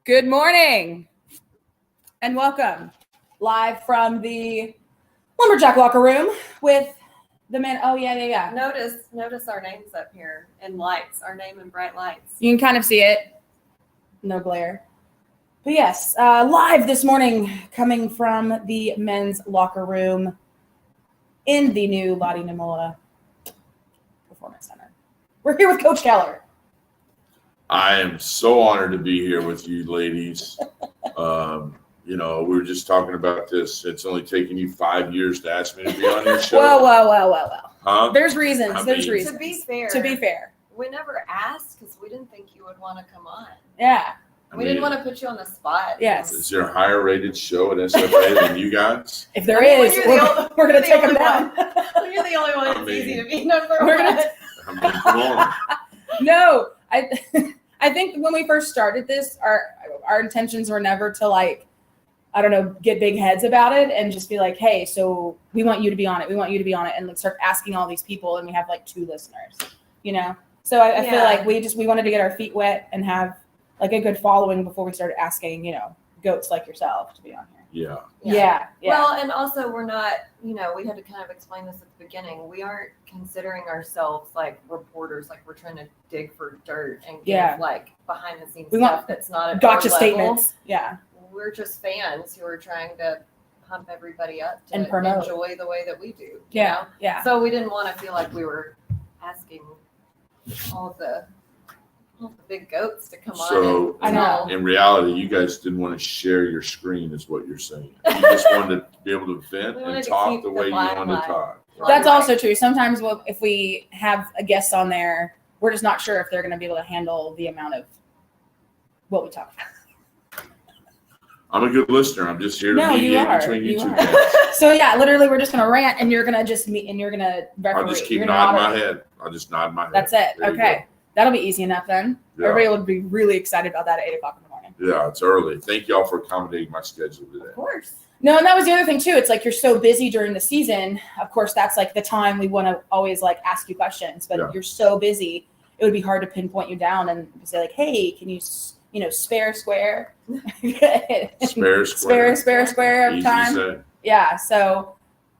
Good morning and welcome live from the Lumberjack locker room with the men. Oh, yeah. Notice our names up here in lights, our name in bright lights. You can kind of see it. No glare. But yes, live this morning coming from the men's locker room in the new Lottie Namola Performance Center. We're here with Coach Keller. I am so honored to be here with you ladies. We were just talking about this. It's only taken you 5 years to ask me to be on your show. Well. Huh? There's reasons. To be fair, we never asked because we didn't think you would want to come on. Yeah. We didn't want to put you on the spot. Yes. Is there a higher rated show at SFA than you guys? If there is, we're going to take them down. You're the only one that's easy to be number one. Come on. No, I think when we first started this, our intentions were never to get big heads about it and just be like, hey, so we want you to be on it. We want you to be on it. And start asking all these people. And we have 2 listeners, So I feel like we wanted to get our feet wet and have a good following before we started asking, goats like yourself to be on here. Yeah. Well, and also we're not, we had to kind of explain this at the beginning. We aren't considering ourselves like reporters, like we're trying to dig for dirt and give behind the scenes stuff that's not at gotcha our statements. level. Yeah. We're just fans who are trying to pump everybody up to and promote. Enjoy the way that we do. Yeah. So we didn't want to feel like we were asking all the big goats to come on. So I know. In reality, you guys didn't want to share your screen, is what you're saying. You just wanted to be able to vent and talk the way you wanted to talk. That's also true. Sometimes if we have a guest on there, we're just not sure if they're going to be able to handle the amount of what we talk about. I'm a good listener. I'm just here to mediate between you two guys. So literally, we're just going to rant, and you're going to just meet, and you're going to referee. I'll just keep nodding my head. I'll just nod my head. That's it. There okay. That'll be easy enough then. Yeah. Everybody will be really excited about that at 8 o'clock in the morning. Yeah, it's early. Thank y'all for accommodating my schedule today. Of course. No, and that was the other thing too. It's you're so busy during the season. Of course, that's the time we want to always ask you questions. But you're so busy, it would be hard to pinpoint you down and say hey, can you spare square? spare square of time. Yeah. So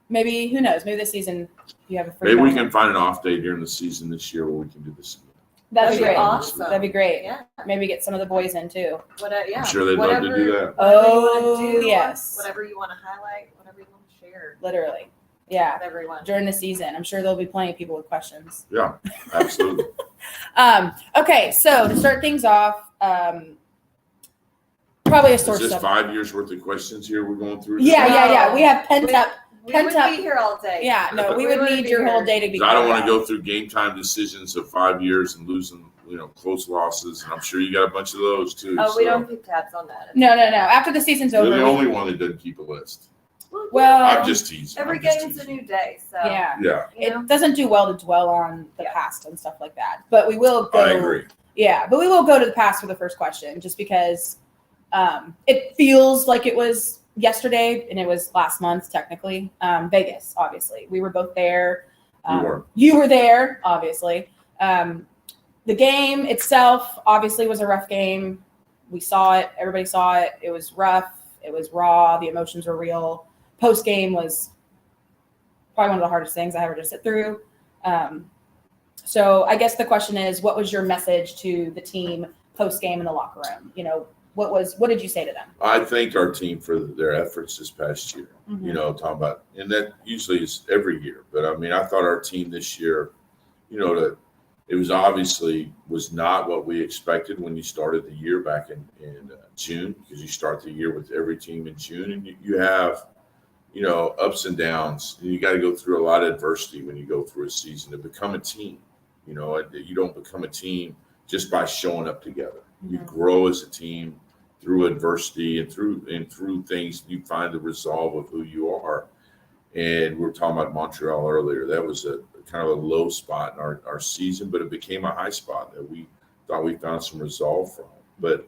maybe who knows? Maybe this season you have a free. Maybe we can find an off day during the season this year where we can do this again. That'd be great. Awesome. That'd be great. Yeah. Maybe get some of the boys in too. I'm sure they'd love to do that. Oh, yes. Whatever you want to highlight, whatever you want to share. Literally. Yeah. With everyone. During the season. I'm sure there'll be plenty of people with questions. Yeah, absolutely. Okay, so to start things off, probably a source Is this of 5 years worth of questions here we're going through? Yeah. We have pent up. We would be here all day. Yeah, no, we would need your whole day to be. I don't want to go through game time decisions of 5 years and losing, close losses. And I'm sure you got a bunch of those too. Oh, we don't keep tabs on that. No. After the season's over. You're the only one that doesn't keep a list. Well, I'm just teasing. Every game's a new day. So yeah. It doesn't do well to dwell on the past and stuff like that. But we will go. I agree. Yeah, but we will go to the past for the first question just because it feels like it was yesterday and it was last month technically. Vegas, obviously. We were both there. You were there, obviously. The game itself obviously was a rough game. We saw it. Everybody saw it. It was rough. It was raw. The emotions were real. Post game was probably one of the hardest things I ever to sit through. So I guess the question is, what was your message to the team post game in the locker room? What did you say to them? I thanked our team for their efforts this past year. Mm-hmm. Talking about, and that usually is every year. But I thought our team this year, it was obviously was not what we expected when you started the year back in June, because you start the year with every team in June, and you have, ups and downs. And you got to go through a lot of adversity when you go through a season to become a team. You don't become a team just by showing up together. Mm-hmm. You grow as a team through adversity and through things. You find the resolve of who you are. And we were talking about Montreal earlier. That was a kind of a low spot in our season, but it became a high spot that we thought we found some resolve from. But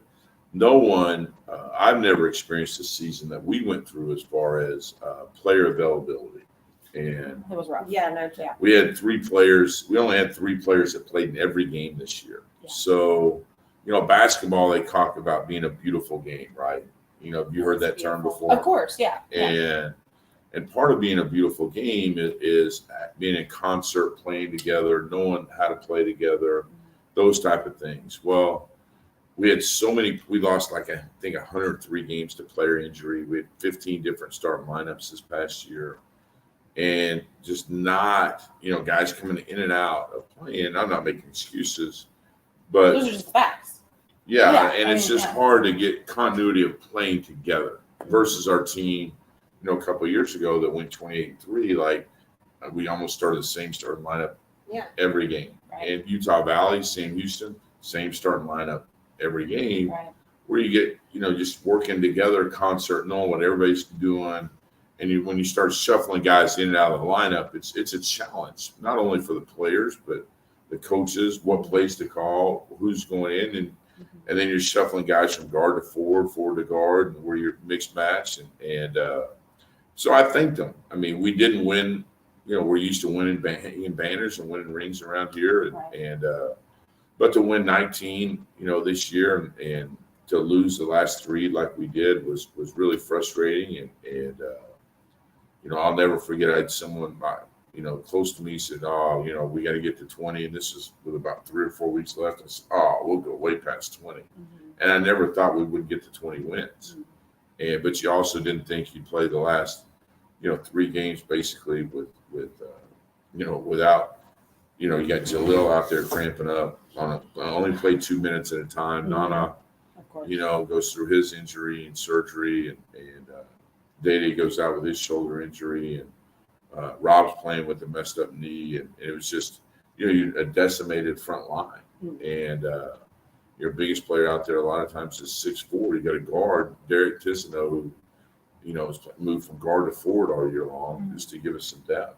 no one, I've never experienced a season that we went through as far as player availability. And it was rough. Yeah, no, yeah. we had 3 players. We only had 3 players that played in every game this year. Yeah. So, basketball, they talk about being a beautiful game, right? Have you heard that term before? Of course, yeah. And part of being a beautiful game is being in concert, playing together, knowing how to play together, those type of things. Well, we had we lost I think 103 games to player injury. We had 15 different starting lineups this past year. And just not, guys coming in and out of playing. I'm not making excuses, but those are just facts. Yeah, and it's just hard to get continuity of playing together versus our team, a couple of years ago that went 28-3. Like we almost started the same starting lineup every game. Right. And Utah Valley, Sam Houston, same starting lineup every game. Right. Where you get, just working together, concert, knowing what everybody's doing. And when you start shuffling guys in and out of the lineup, it's a challenge, not only for the players, but the coaches, what plays to call, who's going in. And then you're shuffling guys from guard to forward to guard, and where you're mixed match. And so I thanked them. I mean, we didn't win. We're used to winning banners and winning rings around here. But to win 19, this year and to lose the last 3 like we did was really frustrating. And I'll never forget. I had someone, close to me said, "Oh, we got to get to 20," and this is with about 3 or 4 weeks left. I said, "Oh, we'll go way past 20," and I never thought we would get to 20 wins. But you also didn't think you'd play the last, 3 games basically with without, you got Jalil out there cramping up I only played 2 minutes at a time. Nana, goes through his injury and surgery, and Dede goes out with his shoulder injury, and Rob's playing with a messed up knee, and it was just, a decimated front line. And your biggest player out there a lot of times is 6'4". You got a guard, Derek Tisano, who, has moved from guard to forward all year long just to give us some depth.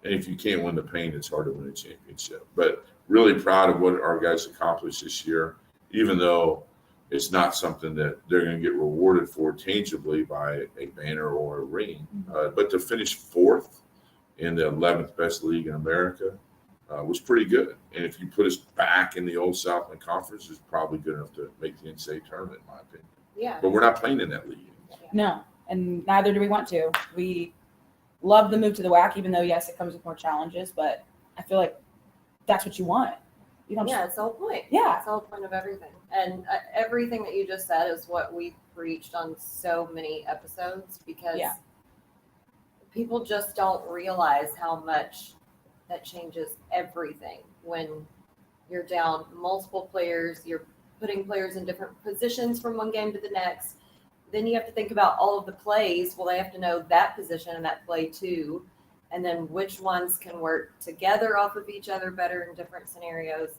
And if you can't win the paint, it's hard to win a championship. But really proud of what our guys accomplished this year, even though it's not something that they're going to get rewarded for tangibly by a banner or a ring. But to finish 4th in the 11th best league in America was pretty good. And if you put us back in the old Southland Conference, it's probably good enough to make the NCAA tournament, in my opinion. Yeah. But we're not playing in that league anymore. No, and neither do we want to. We love the move to the WAC, even though, yes, it comes with more challenges, but I feel like that's what you want. It's the whole point. Yeah. It's the whole point of everything. And everything that you just said is what we preached on so many episodes, because people just don't realize how much that changes everything when you're down multiple players, you're putting players in different positions from one game to the next. Then you have to think about all of the plays. Well, they have to know that position and that play too. And then which ones can work together off of each other better in different scenarios.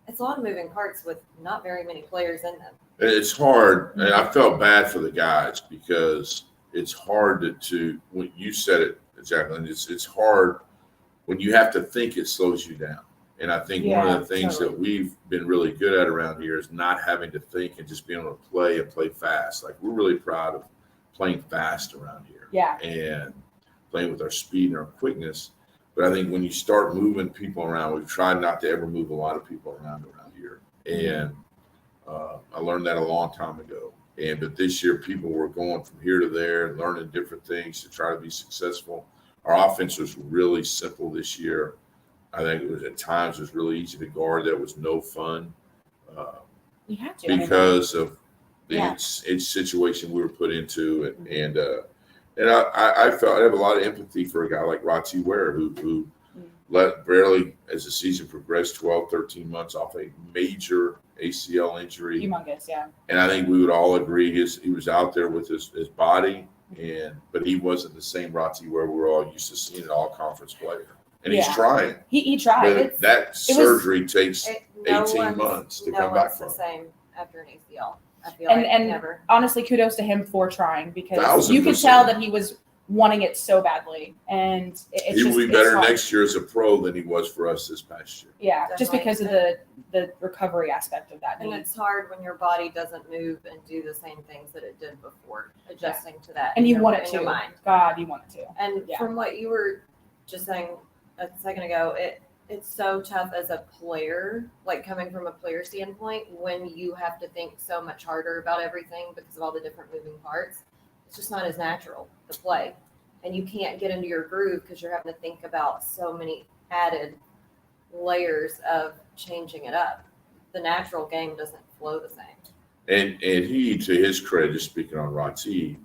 It's a lot of moving parts with not very many players in them. It's hard, and I felt bad for the guys because it's hard to when you said it, Jacqueline, it's hard when you have to think. It slows you down. And I think one of the things that we've been really good at around here is not having to think and just being able to play and play fast. Like, we're really proud of playing fast around here. Yeah. And playing with our speed and our quickness. But I think when you start moving people around, we've tried not to ever move a lot of people around here. And I learned that a long time ago. But this year, people were going from here to there and learning different things to try to be successful. Our offense was really simple this year. I think it was at times it was really easy to guard. That was no fun. You have to because of the situation we were put into, and I felt I have a lot of empathy for a guy like Rati Ware who let barely, as the season progressed, 12, 13 months off a major ACL injury. Humongous, yeah. And I think we would all agree he was out there with his body, but he wasn't the same Rati Ware we're all used to seeing an all-conference player. And he's trying. He tried. But that surgery takes 18 months to come back from. No one's the same after an ACL. I feel and never. Honestly, kudos to him for trying, because 1,000%. you could tell that he was wanting it so badly, and he will be better next year as a pro than he was for us this past year. Yeah, just because of the recovery aspect of that. And it's hard when your body doesn't move and do the same things that it did before, adjusting to that. And you want it to. God, you want it to. And from what you were just saying a second ago, it's so tough as a player, like coming from a player standpoint, when you have to think so much harder about everything because of all the different moving parts. It's just not as natural to play. And you can't get into your groove because you're having to think about so many added layers of changing it up. The natural game doesn't flow the same. And he, to his credit, just speaking on Rati,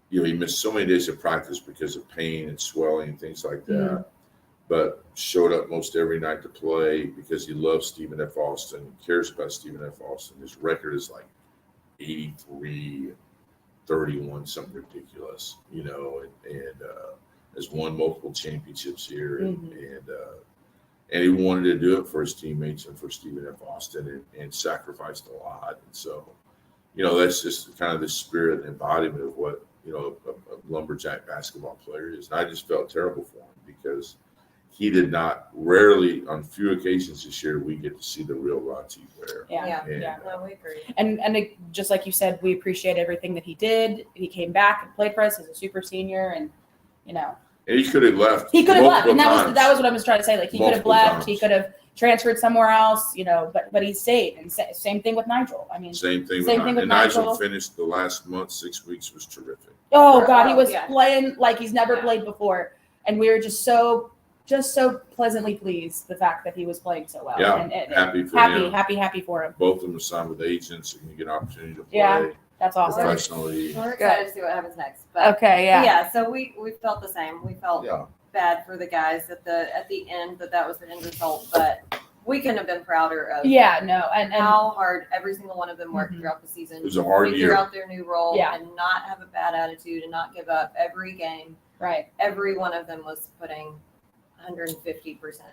he missed so many days of practice because of pain and swelling and things like that. Mm-hmm. But showed up most every night to play because he loves Stephen F. Austin, cares about Stephen F. Austin. His record is like 83-31, something ridiculous, and has won multiple championships here, and he wanted to do it for his teammates and for Stephen F. Austin, and sacrificed a lot. And so, that's just kind of the spirit and embodiment of what a Lumberjack basketball player is. And I just felt terrible for him because he did not. Rarely, on few occasions this year, we get to see the real Rati player. Yeah. No, we agree. And just like you said, we appreciate everything that he did. He came back and played for us as a super senior, and And he could have left. He could have left, and that was what I was trying to say. Like, he could have left. Times. He could have transferred somewhere else. But he stayed. And same thing with Nigel. I mean, same thing with Nigel. Finished the last month, 6 weeks was terrific. Oh God, he was playing like he's never played before, and we were just so pleasantly pleased the fact that he was playing so well. Yeah, and happy for him. Happy for him. Both of them are signed with agents, and you get an opportunity to play. Yeah, that's awesome. Professionally. We're excited to see what happens next. But, okay, yeah. Yeah, so we felt the same. We felt bad for the guys at the end that was the end result, but we couldn't have been prouder of and how hard every single one of them worked throughout the season. It was a hard year. Figure out their new role and not have a bad attitude and not give up every game. Right. Every one of them was putting 150%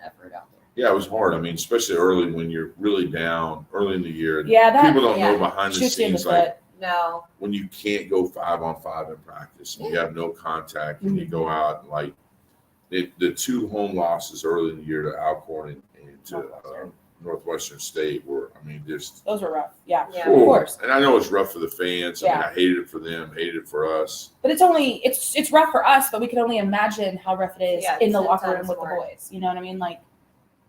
effort out there. Yeah, it was hard. I mean, especially early when you're really down early in the year. Yeah, people don't know behind the scenes no. When you can't go 5-on-5 in practice and you have no contact and you go out and the two home losses early in the year to Alcorn and to Northwestern State were, those were rough. Yeah, of course. And I know it's rough for the fans. I hated it for them, hated it for us. But it's rough for us, but we can only imagine how rough it is in the locker room with the boys. You know what I mean? Like,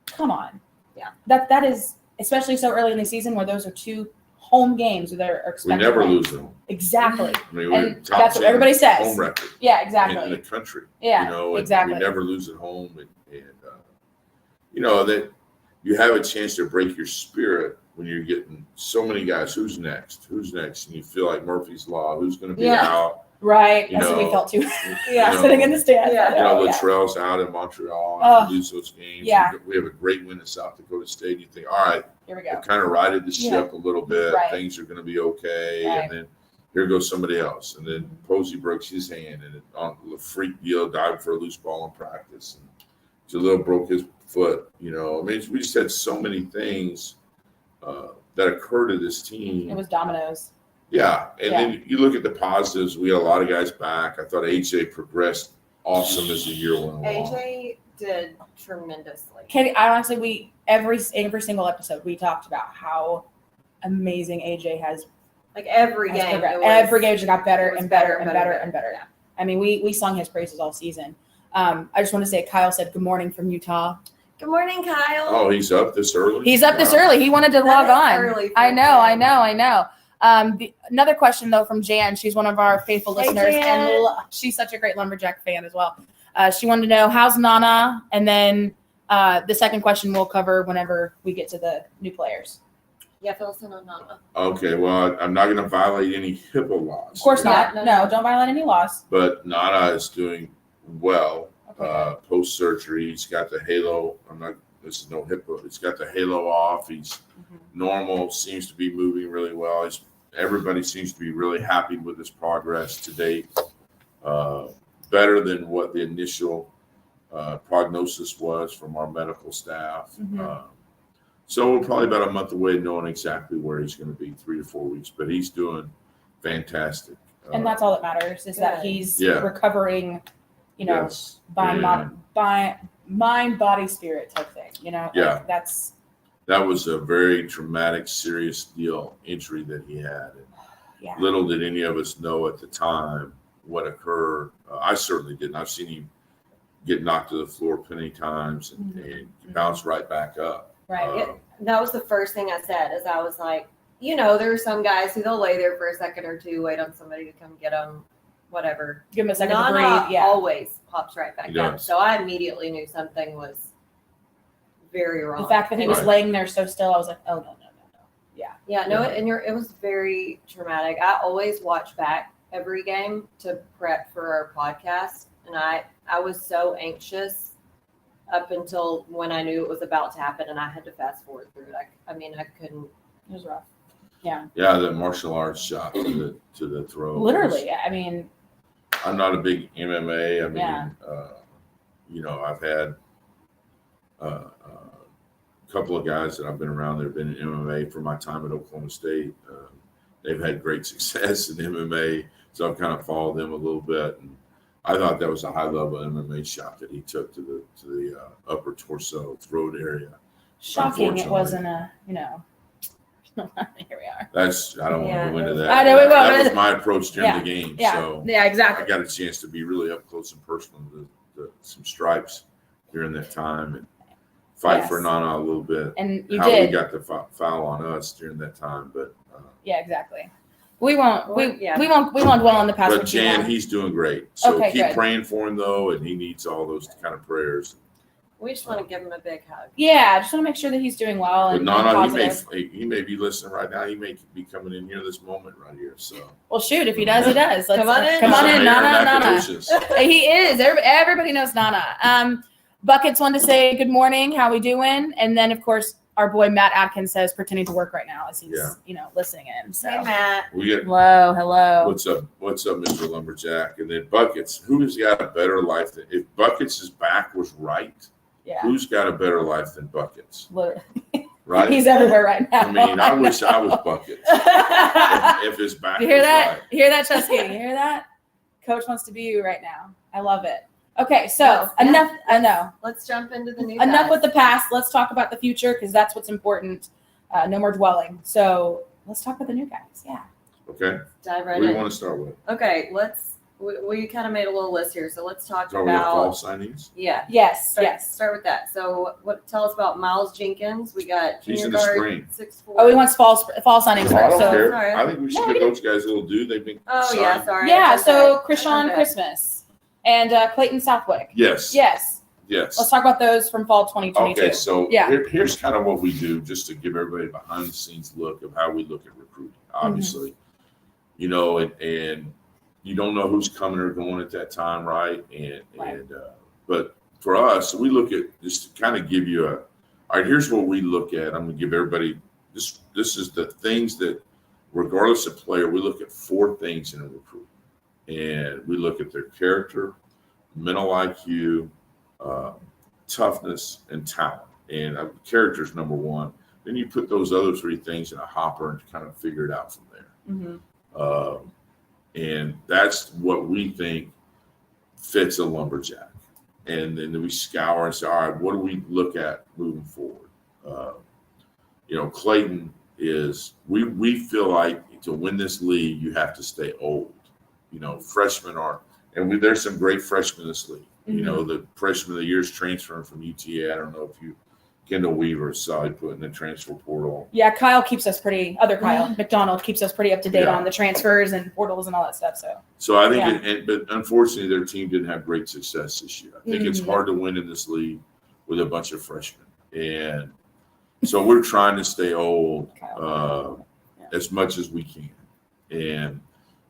come on. Yeah. That is, especially so early in the season where those are two home games that are expected. We never lose them. Exactly. And that's what everybody says. Home record. Yeah, exactly. In the country. Yeah, exactly. We never lose at home, and that you have a chance to break your spirit when you're getting so many guys. Who's next? And you feel like Murphy's Law. Who's going to be out? Right. That's what we felt too. Sitting in the stands. Latrell's out in Montreal. And we lose those games. Yeah. We have a great win at South Dakota State. You think, all right, here we go. Kind of righted the ship a little bit. Right. Things are going to be okay. Right. And then here goes somebody else. And then Posey breaks his hand and on the freak deal, dived for a loose ball in practice. And Jalil broke his foot. We just had so many things that occurred to this team. It was dominoes. Yeah, and then you look at the positives. We had a lot of guys back. I thought AJ progressed awesome as the year went along. AJ did tremendously. Katie, honestly, every single episode we talked about how amazing AJ has. Like every game, every game just got better and better and better and better. Yeah. I mean, we sung his praises all season. I just want to say, Kyle said good morning from Utah. Good morning, Kyle. Oh, he's up this early. He's up this early. He wanted to log on. Early I know. Another question though from Jan. She's one of our faithful listeners, and she's such a great Lumberjack fan as well. She wanted to know how's Nana, and then the second question we'll cover whenever we get to the new players. Yeah, fill us in on Nana. Okay, well, I'm not going to violate any HIPAA laws. Of course not. No, don't violate any laws. But Nana is doing well. Okay. Post surgery, he's got the halo. This is no HIPAA. He's got the halo off. He's normal. Seems to be moving really well. Everybody seems to be really happy with his progress to date. Better than what the initial prognosis was from our medical staff. So we're probably about a month away knowing exactly where he's going to be, 3 to 4 weeks. But he's doing fantastic. And that's all that matters is that he's recovering, you know, Yes. mind, body, spirit type thing, you know? Yeah. Like that was a very traumatic, serious deal injury that he had. And little did any of us know at the time what occurred. I certainly didn't. I've seen him get knocked to the floor plenty times and bounce right back up. Right. That was the first thing I said is I was like, you know, there are some guys who they'll lay there for a second or two, wait on somebody to come get them, whatever. Give him a second to breathe. Yeah. Always pops right back up. So I immediately knew something was very wrong. The fact that he was laying there so still, I was like, oh, no. Yeah. Yeah, no, and it was very traumatic. I always watch back every game to prep for our podcast. And I was so anxious up until when I knew it was about to happen and I had to fast forward through it. I couldn't. It was rough. Yeah. Yeah, the martial arts shot to the throat. Literally. I mean, I'm not a big MMA. I mean, you know, I've had a couple of guys that I've been around that have been in MMA for my time at Oklahoma State. They've had great success in MMA, so I've kind of followed them a little bit. And I thought that was a high-level MMA shot that he took to the upper torso, throat area. Shocking it wasn't a, you know. Here we are. I don't want to go into that. I know we won't. That was my approach during the game. Yeah. So Exactly. I got a chance to be really up close and personal to some stripes during that time and fight for Nana a little bit. And you How did. we got the foul on us during that time, but yeah, exactly. We won't dwell on the past. But Jan, he's doing great. So keep good. praying for him though, and he needs all those kind of prayers. We just want to give him a big hug. Yeah, I just want to make sure that he's doing well. But and Nana, he may be listening right now. He may be coming in here this moment right here. So well, shoot, if he does, he does. Let's, come on in, Nana. He is. Everybody knows Nana. Buckets wanted to say good morning. How we doing? And then of course our boy Matt Atkins says pretending to work right now as he's listening in. So hey Matt. Hello. What's up, Mr. Lumberjack? And then Buckets. Who's got a better life than if Buckets' back was right? Yeah. Who's got a better life than Buckets? Literally. Right? He's everywhere right now. I mean, I wish I was Buckets. if his back you hear was that? right. You hear that, Chesky? You hear that? Coach wants to be you right now. I love it. Okay, so enough. I know. Let's jump into the new. Enough with the past. Let's talk about the future because that's what's important. No more dwelling. So let's talk about the new guys. Yeah. Okay. Dive right in. What do you want to start with? Okay, we kind of made a little list here, so let's talk Start about fall signings. Yeah. Yes. Start with that. So, tell us about Miles Jenkins? We got He's junior in the guard, spring. 6'4". Oh, he wants fall signings Oh, I don't first. So care. sorry. I think we should give those guys a little due. They've been Oh signed. yeah, sorry. yeah. Okay. So Krishan Okay. Christmas and Clayton Southwick. Yes. Yes. Yes. Let's talk about those from fall 2022. Okay, so Yeah. here's kind of what we do just to give everybody a behind the scenes look of how we look at recruiting. Obviously, you know, and you don't know who's coming or going at that time, right? But for us, we look at just to kind of give you all right, here's what we look at. I'm going to give everybody this. This is the things that, regardless of player, we look at 4 things in a recruit, and we look at their character, mental IQ, toughness, and talent. And character is number 1. Then you put those other 3 things in a hopper and kind of figure it out from there. And that's what we think fits a Lumberjack. And then we scour and say, all right, what do we look at moving forward? You know, Clayton is, we feel like to win this league, you have to stay old. You know, freshmen are, and there's some great freshmen in this league. You know, the freshman of the year is transferring from UTA. I don't know if Kendall Weaver saw he put in the transfer portal. Yeah, Kyle keeps us Kyle McDonald keeps us pretty up to date on the transfers and portals and all that stuff. So I think, but unfortunately, their team didn't have great success this year. I think it's hard to win in this league with a bunch of freshmen, and so we're trying to stay old as much as we can. And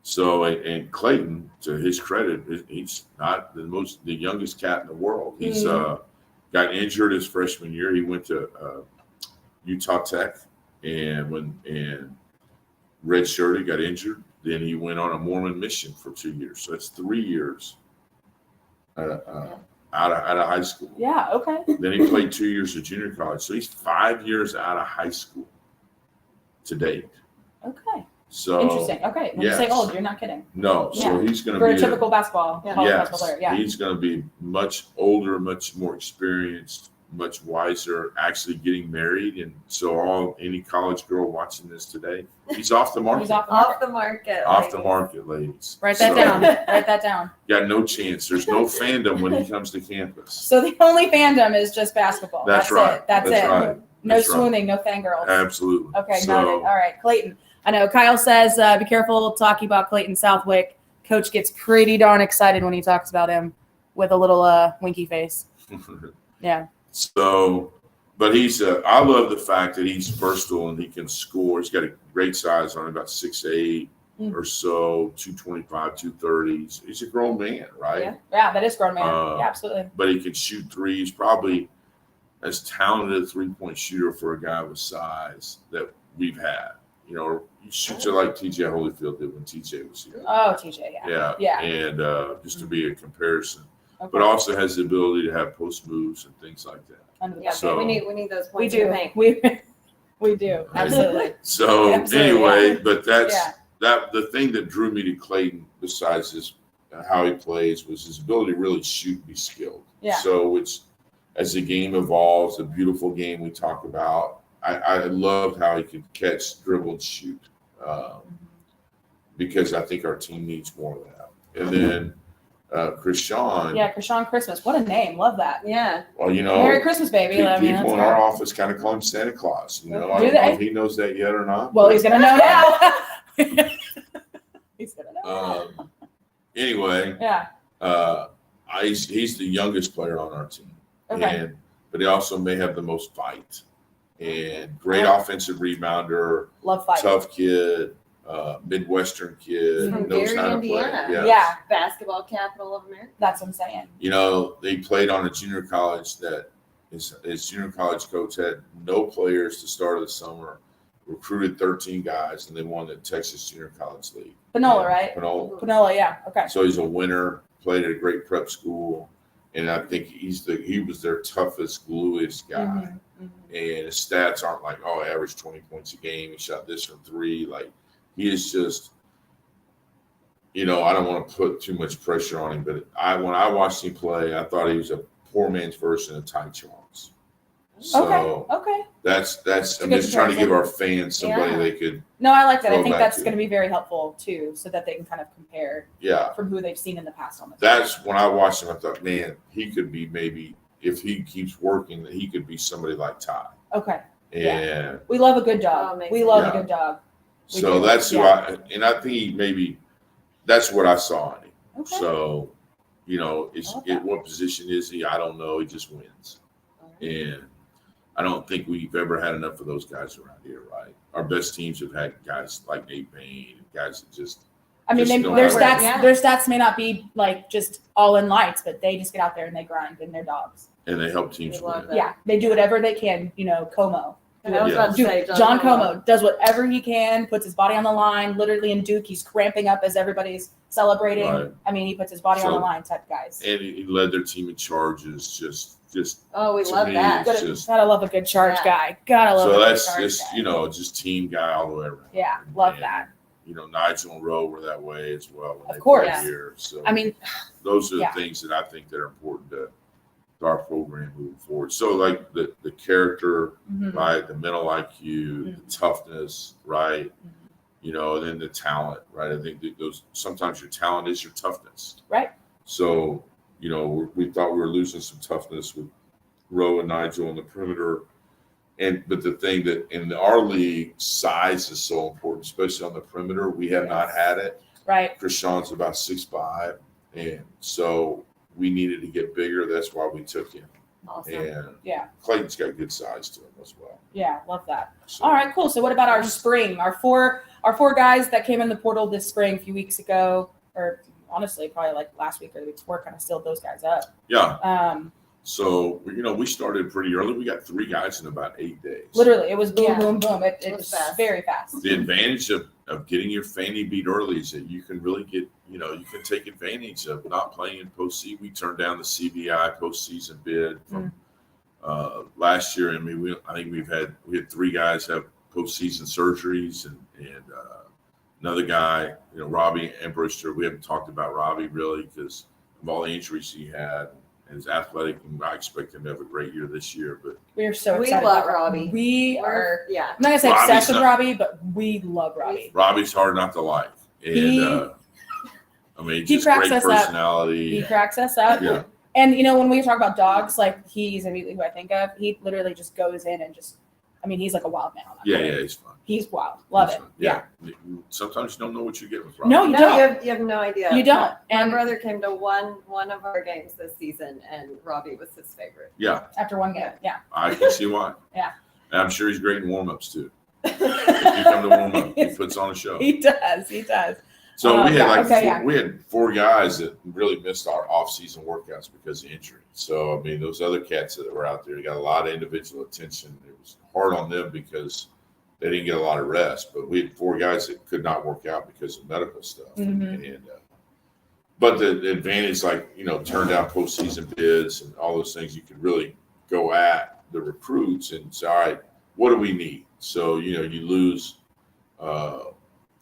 so, and Clayton, to his credit, he's not the youngest cat in the world. He's got injured his freshman year. He went to Utah Tech, and redshirted, got injured. Then he went on a Mormon mission for 2 years. So that's 3 years out of high school. Yeah. Okay. Then he played 2 years of junior college. So he's 5 years out of high school to date. Okay. So interesting. Okay. When you say old, you're not kidding. No. Yeah. So he's going to For be a typical basketball, college basketball player. Yeah. He's going to be much older, much more experienced, much wiser, actually getting married. And so any college girl watching this today, he's off the market. He's off the market. Off the market, ladies. Write that down. Write that down. Got no chance. There's no fandom when he comes to campus. So the only fandom is just basketball. That's right. That's it. Right. No That's swooning, no fangirls. Absolutely. Okay, noted. All right, Clayton. I know Kyle says be careful talking about Clayton Southwick. Coach gets pretty darn excited when he talks about him with a little winky face. Yeah. So, but I love the fact that he's versatile and he can score. He's got a great size on him, about 6'8" or so, 225, 230. He's a grown man, right? Yeah, that is grown man. Yeah, absolutely. But he can shoot threes, probably as talented a three-point shooter for a guy with size that we've had. You know, he shoots it like TJ Holyfield did when TJ was here. Oh, TJ, yeah. And just to be a comparison. Okay. But also has the ability to have post moves and things like that. Yeah, so we need those points. We do. Absolutely. So anyway, but that's Yeah. the thing that drew me to Clayton, besides his how he plays, was his ability to really shoot and be skilled. Yeah. So it's as the game evolves, a beautiful game we talk about. I loved how he could catch, dribble, and shoot because I think our team needs more of that. And then Krishan. Yeah, Krishan Christmas. What a name. Love that. Yeah. Well, you know. Merry Christmas, baby. People in our office kind of call him Santa Claus. You know, I don't know if he knows that yet or not. Well, he's going to know now. He's going to know now. Anyway. Yeah. He's the youngest player on our team. Okay. But he also may have the most fight. And great offensive rebounder. Love fight. Tough kid. Midwestern kid. From knows Gary, how to Indiana. play. Yeah. Basketball capital of America. That's what I'm saying. You know, they played on a junior college that his junior college coach had no players to start of the summer, recruited 13 guys, and they won the Texas Junior College League. Panola, right? Panola, yeah. Okay. So he's a winner, played at a great prep school, and I think he was their toughest, gluiest guy. Mm-hmm. And his stats aren't like, oh, he averaged 20 points a game. He shot this from three. Like, he is just, you know, I don't want to put too much pressure on him, but when I watched him play, I thought he was a poor man's version of Ty Charles. So okay. That's I'm just trying to give our fans somebody they could. No, I like that. I think back that's to. going to be very helpful too, so that they can kind of compare from who they've seen in the past on the field. That's when I watched him, I thought, man, he could be maybe if he keeps working, that he could be somebody like Ty. Okay. And we love a good dog. We love a good dog. So that's who I think maybe that's what I saw in him. Okay. So, you know, what position is he? I don't know. He just wins. And I don't think we've ever had enough of those guys around here, right? Our best teams have had guys like Nate Payne, guys that just. I mean, their stats may not be like just all in lights, but they just get out there and they grind and they're dogs. And they help teams win. Yeah, they do whatever they can. You know, Como. I was about to say, John Como does whatever he can, puts his body on the line. Literally in Duke, he's cramping up as everybody's celebrating. Right. I mean, he puts his body on the line type guys. And he led their team in charges. Just. Oh, we love that. Gotta love a good charge guy. Gotta love. So that's just just team guy all the way around. Yeah, love that. You know, Nigel and Rowe were that way as well. Of course. Here. So I mean, those are the things that I think that are important to our program moving forward. So like the character, right? The mental IQ, the toughness, right? Mm-hmm. You know, and then the talent, right? I think that sometimes your talent is your toughness. Right. So, you know, we thought we were losing some toughness with Rowe and Nigel on the perimeter. But the thing that in our league, size is so important, especially on the perimeter. We have not had it. Right. Krishan's about 6'5", and so we needed to get bigger. That's why we took him. Awesome. And Clayton's got good size to him as well. Yeah, love that. So, all right, cool. So what about our spring? Our four guys that came in the portal this spring a few weeks ago, or honestly, probably like last week or the week before, kind of sealed those guys up. Yeah. So, you know, we started pretty early. We got 3 guys in about 8 days. Literally, it was boom, boom, boom. It was fast. Very fast. The advantage of getting your fanny beat early is that you can really get, you know, you can take advantage of not playing in postseason. We turned down the CBI postseason bid from last year. I mean, I think we had 3 guys have postseason surgeries, and Another guy, Robbie Ambrister. We haven't talked about Robbie really because of all the injuries he had. And he's athletic, and I expect him to have a great year this year. But we are so excited. We love Robbie. We're yeah. I'm not gonna say obsessed with Robbie, but we love Robbie. Robbie's hard not to like. And he cracks great us up. personality. He cracks us up. Yeah. And when we talk about dogs, like he's immediately who I think of. He literally just goes in and he's like a wild man on that. Yeah, he's fun. He's wild. Love it. Yeah. Sometimes you don't know what you get with Robbie. No, you don't. You have no idea. You don't. My brother came to one of our games this season, and Robbie was his favorite. Yeah. After one game. Yeah. I can see why. Yeah. And I'm sure he's great in warm-ups too. If you come to warm up, he puts on a show. He does. So we had 4 guys that really missed our off-season workouts because of injury. So those other cats that were out there got a lot of individual attention. It was hard on them because they didn't get a lot of rest. But we had 4 guys that could not work out because of medical stuff. Mm-hmm. But the advantage, turn down postseason bids and all those things, you could really go at the recruits and say, all right, what do we need? So you lose.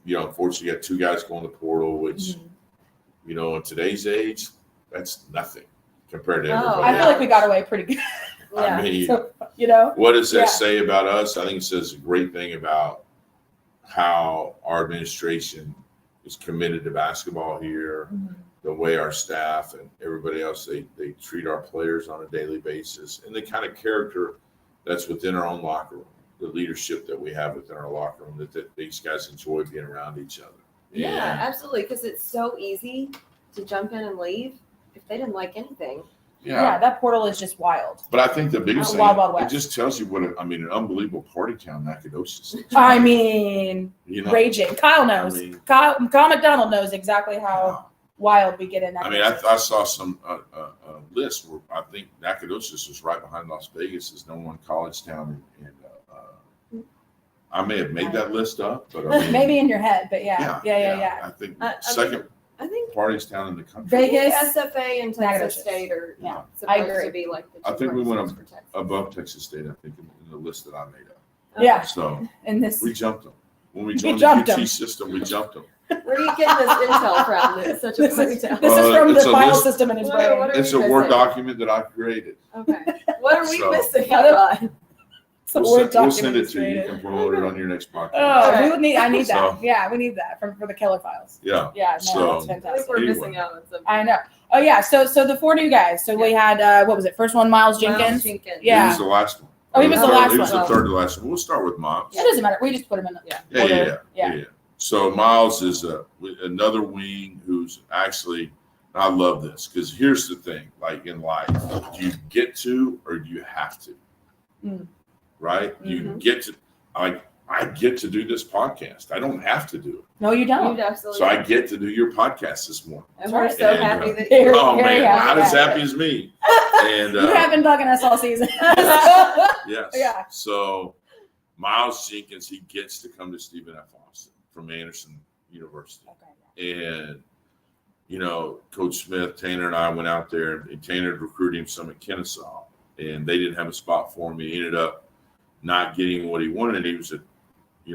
Unfortunately, you got 2 guys going to the portal, which, in today's age, that's nothing compared to everybody. I feel like we got away pretty good. What does that say about us? I think it says a great thing about how our administration is committed to basketball here, the way our staff and everybody else, they treat our players on a daily basis, and the kind of character that's within our own locker room. The leadership that we have within our locker room, that these guys enjoy being around each other. Yeah, absolutely. Because it's so easy to jump in and leave if they didn't like anything. Yeah, that portal is just wild. But I think the biggest thing, Wild West. It just tells you what an unbelievable party town Nacogdoches is. Raging. Kyle knows. Kyle McDonald knows exactly how wild we get in that. I saw some list where I think Nacogdoches was right behind Las Vegas as #1 college town in I may have made that list up, but maybe in your head, but yeah. I think second partiest town in the country. Vegas, SFA, and Texas State are supposed to be like the 2 I think we went for Texas. above Texas State. I think in the list that I made up. Yeah. So we jumped them when we joined the UT system. We jumped them. Where are you getting this intel from? It's such a funny town. This is from the file system in his brain. It's a Word document that I created. Okay. What are we missing? We'll send it to you. You can promote it on your next podcast. I need that. Yeah, we need that for the Keller files. Yeah. Yeah, that's fantastic. I think we're missing out on something. I know. Oh yeah, so the 4 new guys. So we had what was it? First one, Miles Jenkins. Yeah. He was the last one. Oh, he was the last one. He was the third to last one. We'll start with Miles. It doesn't matter. We just put him in the Yeah. So Miles is another wing who's actually, I love this because here's the thing, like in life, do you get to or do you have to? Right? You get to, I get to do this podcast. I don't have to do it. No, you don't. Absolutely. So I get to do your podcast this morning. And we're so happy that you're not as happy as me. And you have been bugging us all season. Yes. Yeah. So Miles Jenkins, he gets to come to Stephen F. Austin from Anderson University. Okay. And, Coach Smith, Tanner, and I went out there, and Tanner recruited him some at Kennesaw, and they didn't have a spot for him. He ended up not getting what he wanted. He was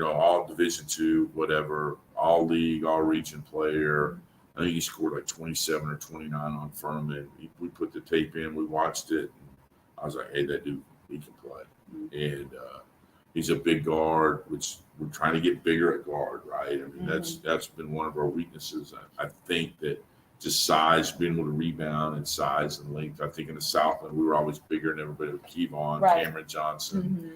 all Division II, whatever, all league, all region player. I think he scored like 27 or 29 on Furman. We put the tape in, we watched it. And I was like, hey, that dude, he can play. And he's a big guard, which we're trying to get bigger at guard, right? That's been one of our weaknesses. I think that just size, being able to rebound and size and length. I think in the Southland, we were always bigger than everybody with Kevon, Cameron Johnson,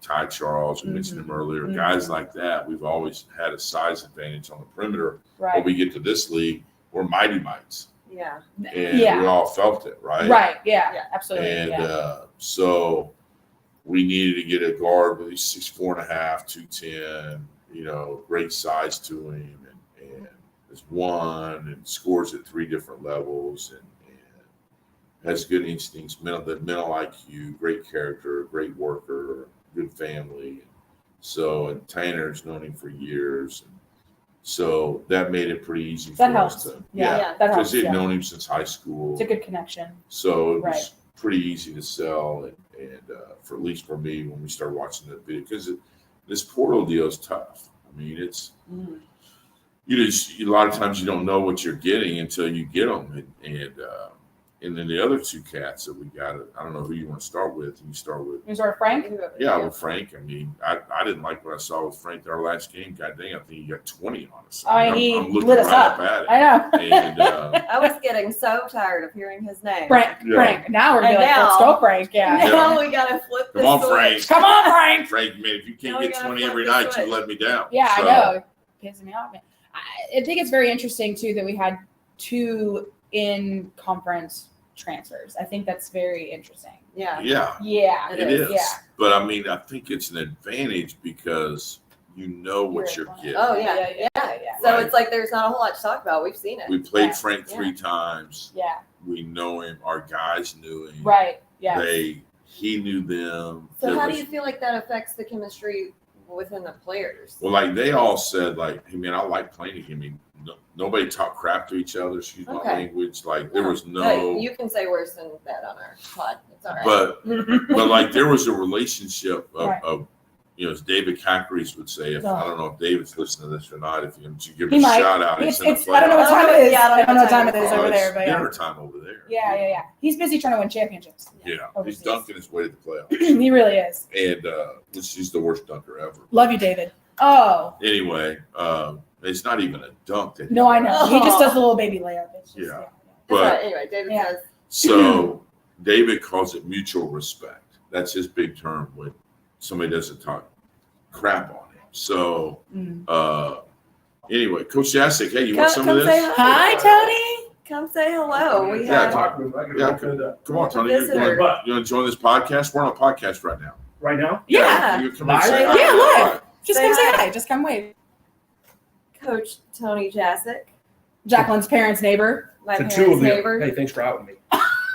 Ty Charles, we mentioned him earlier. Guys like that, we've always had a size advantage on the perimeter. Right. When we get to this league, we're mighty mites. Yeah. And we all felt it, right? Right. Yeah. Absolutely. And so we needed to get a guard with 6'4.5", 210, great size to him, and is and scores at 3 different levels, and has good instincts, mental IQ, great character, great worker, good family. So, and Tanner's known him for years. And so that made it pretty easy for us to. That helps. Because he'd known him since high school. It's a good connection. So it was pretty easy to sell, and for at least for me when we started watching the video, because this portal deal is tough. I mean, a lot of times you don't know what you're getting until you get them, and then the other two cats that we got, I don't know who you want to start with. You start with Frank. Yeah, with Frank. I mean, I didn't like what I saw with Frank our last game. God dang, I think he got 20 on us. He I'm looking lit us right up. at it. I know. And I was getting so tired of hearing his name. Frank. Now we're And like, let's go, Frank. Yeah. Now we gotta flip this Come on, switch. Frank. Come on, Frank. Frank, man, if you can't Now we get gotta 20 flip every the night, switch. you let me down. Yeah, So, I know. Pissing me off, man. I think it's very interesting too that we had 2 in conference transfers. I think that's very interesting. Yeah. Yeah, it is. Yeah. But I mean, I think it's an advantage because you know what you're getting. Oh yeah. So Right. it's like there's not a whole lot to talk about. We've seen it. We played Yeah. Frank 3 times. Yeah. We know him. Our guys knew him. Right. Yeah. He knew them. So how do you feel like that affects the chemistry within the players? Well, like they all said, like, hey man, I like playing against him. I mean, nobody talked crap to each other. Excuse my language. Like there was no. Hey, you can say worse than that on our pod. It's all right. But like there was a relationship of, Right. of as David Cackeries would say, if I don't know if David's listening to this or not, if you give He him a might. shout out, It's, he's in the I don't know what playoffs. time it is. Yeah, I don't know what time it is over It's there, but yeah. dinner time over there. Yeah. He's busy trying to win championships. Yeah, he's Overseas. dunking his way to the playoffs, He really is. and he's the worst dunker ever. Love you, David. Oh. Anyway, it's not even a dunk. That No, I know. He just does a little baby layup. It's just, Yeah. But anyway, David Yeah. says So David calls it mutual respect. That's his big term when somebody doesn't talk crap on him. So anyway, Coach Jasek, hey, you want some of this? say Hi, Tony. Come say hello. We Yeah, have come on, Tony. You Visitor. want to join this podcast? We're on a podcast right now. Right now? Yeah. You come and say Live? hi. Yeah, live. Just Say come say hi. hi. Just come wave. Coach Tony Jasek, Jacqueline's parents' neighbor. my To 2 parents' of the neighbor. hey, thanks for outing me.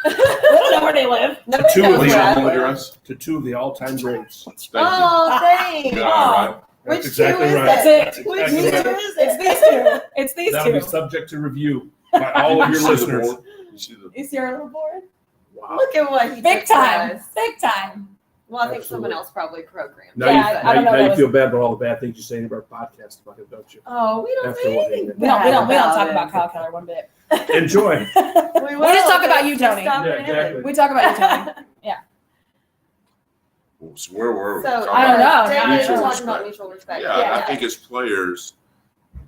We don't know where they live. Nobody two of knows these where I home live. address? To 2 of the all-time greats. Thank Oh, thanks. you. All right. Which That's exactly two is right. That's it? it. Which That's two exactly is It's it? these 2. It's these That'll 2. be subject to review by all of your You see the listeners. board? You see the- You see our little board? Wow. Look at what he Big did for time. us. Big time. Well, I think Absolutely. someone else probably programmed. Now, it. you, Yeah, I don't know now that you was- feel bad about all the bad things you say about our podcast about him, don't you? Oh, we don't After say what anything. he did. We don't talk bad about Kyle Keller one bit. Enjoy. We We just talk about you, Tony. Stop Yeah, it. exactly. We talk about you, Tony. So where were we? So Talking I don't about know. David mutual was talking respect. about mutual respect. Yeah, Yeah. I think as players,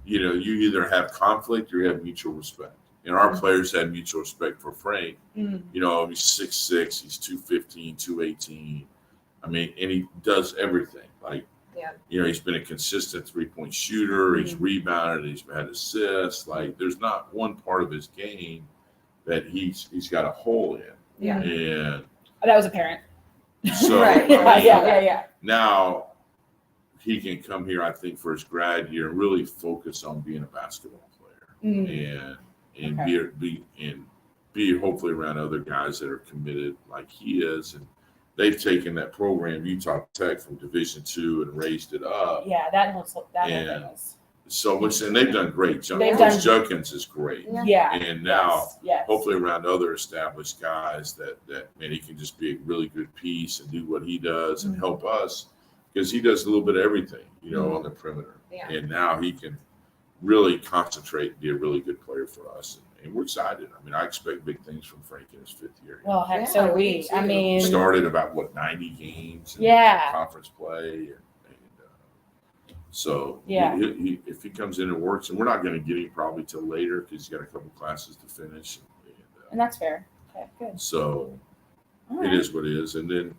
you either have conflict or you have mutual respect. And our players had mutual respect for Frank. Mm. He's 6'6", he's 215, 218. I mean, and he does everything. Like, he's been a consistent 3-point shooter. He's rebounded. He's had assists. Like, there's not one part of his game that he's got a hole in. Yeah. And That was apparent. so Right. Yeah. now he can come here, I think, for his grad year and really focus on being a basketball player Mm. and Okay. be hopefully around other guys that are committed like he is. And they've taken that program, Utah Tech, from Division II and raised it up. Yeah, that whole thing And was. So, and they've done great. They've Coach done- Judkins is great. Yeah. Yeah. And now, yes. hopefully around other established guys that man, he can just be a really good piece and do what he does and help us, because he does a little bit of everything, on the perimeter. Yeah. And now he can really concentrate and be a really good player for us. And we're excited. I mean, I expect big things from Frank in his 5th year. Well, heck, Yeah, so do me we. too. I mean, Started about 90 games in Yeah. conference play. And so Yeah. he, if he comes in and works, and we're not going to get him probably till later because he's got a couple classes to finish. and that's fair. Okay, good. So All it right. is what it is. And then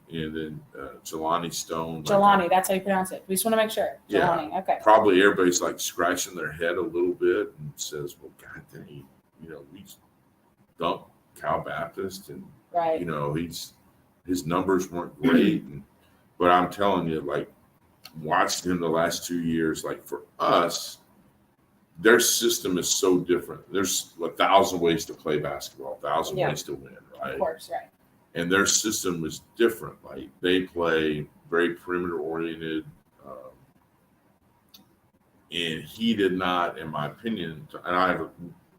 Jelani Stone. Jelani, that's how you pronounce it. We just want to make sure. Yeah. Jelani, okay. Probably everybody's like scratching their head a little bit and says, well, God dang, we dumped Cal Baptist and, Right. his numbers weren't great. But I'm telling you, like, watching him the last 2 years, like for us, their system is so different. There's 1,000 ways to play basketball, 1,000 ways to win, right? Of course, right. And their system is different. Like they play very perimeter oriented. And he did not, in my opinion, and I have a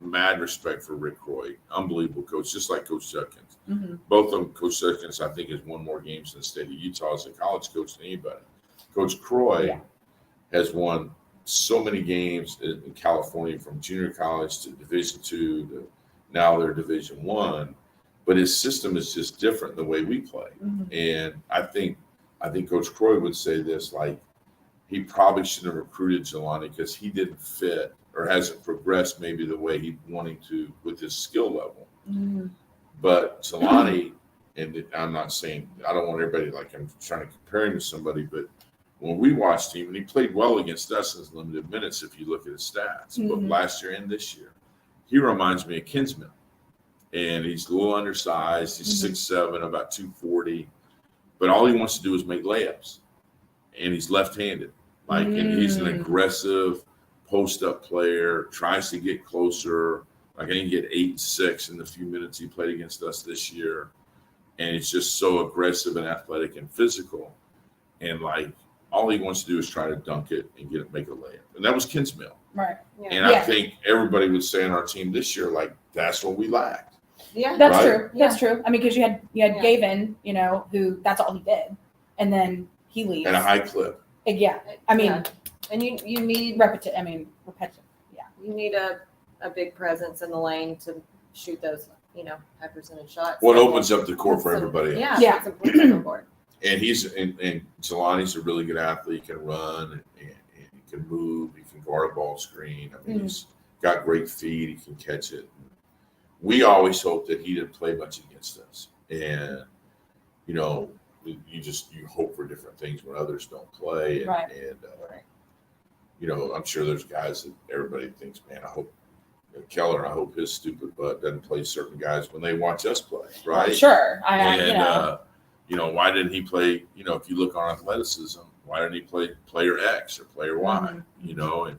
mad respect for Rick Croy, unbelievable coach, just like Coach Judkins. Mm-hmm. Both of them, Coach Judkins, I think, has won more games in the state of Utah as a college coach than anybody. Coach Croy has won so many games in California from junior college to Division II to now they're Division I, but his system is just different the way we play. And I think Coach Croy would say this, like, he probably shouldn't have recruited Jelani because he didn't fit or hasn't progressed maybe the way he wanted to with his skill level. But Jelani, and I'm not saying, I don't want everybody, like, I'm trying to compare him to somebody, but when we watched him, and he played well against us in his limited minutes if you look at his stats, but last year and this year, he reminds me of Kinsman. And he's a little undersized. He's 6'7", about 240. But all he wants to do is make layups. And he's left-handed. Like, and he's an aggressive post-up player, tries to get closer. Like, I think he get 8 and 6 in the few minutes he played against us this year. And he's just so aggressive and athletic and physical. And, like, all he wants to do is try to dunk it and make a layup. And that was Kinsmill. Right. And I think everybody would say on our team this year, like, that's what we lacked. Yeah, That's Right? true. That's true. I mean, because you had Gavin, you know, who that's all he did, and then he leaves. And a high clip. Yeah. I mean, and you need repetitive. Yeah. you need a big presence in the lane to shoot those, you know, high percentage shots. What opens up the court for everybody else. Yeah, it's important on the board. And and Jelani's a really good athlete. He can run and he can move. He can guard a ball screen. I mean, he's got great feet. He can catch it. We always hoped that he didn't play much against us. And, you know, you hope for different things when others don't play. And you know, I'm sure there's guys that everybody thinks, man, I hope Keller, I hope his stupid butt doesn't play certain guys when they watch us play, right? Sure. You know, why didn't he play, you know, if you look on athleticism, why didn't he play player X or player Y, you know, and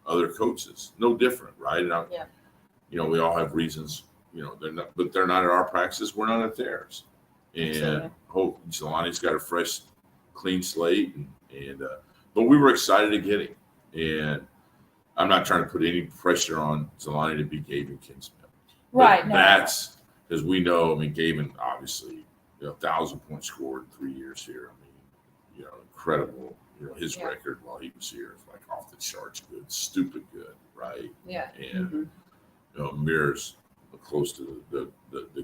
other coaches? No different, right? And you know, we all have reasons, you know, they're not at our practices, we're not at theirs. And hope Jelani's got a fresh, clean slate. But we were excited to get him. And I'm not trying to put any pressure on Jelani to be Gavin Kinsman. Right. That's because we know, I mean, Gavin obviously, you know, 1,000 points scored in 3 years here. I mean, you know, incredible. You know, his record while he was here is like off the charts good, stupid good, right? Yeah. And you know, mirrors close to the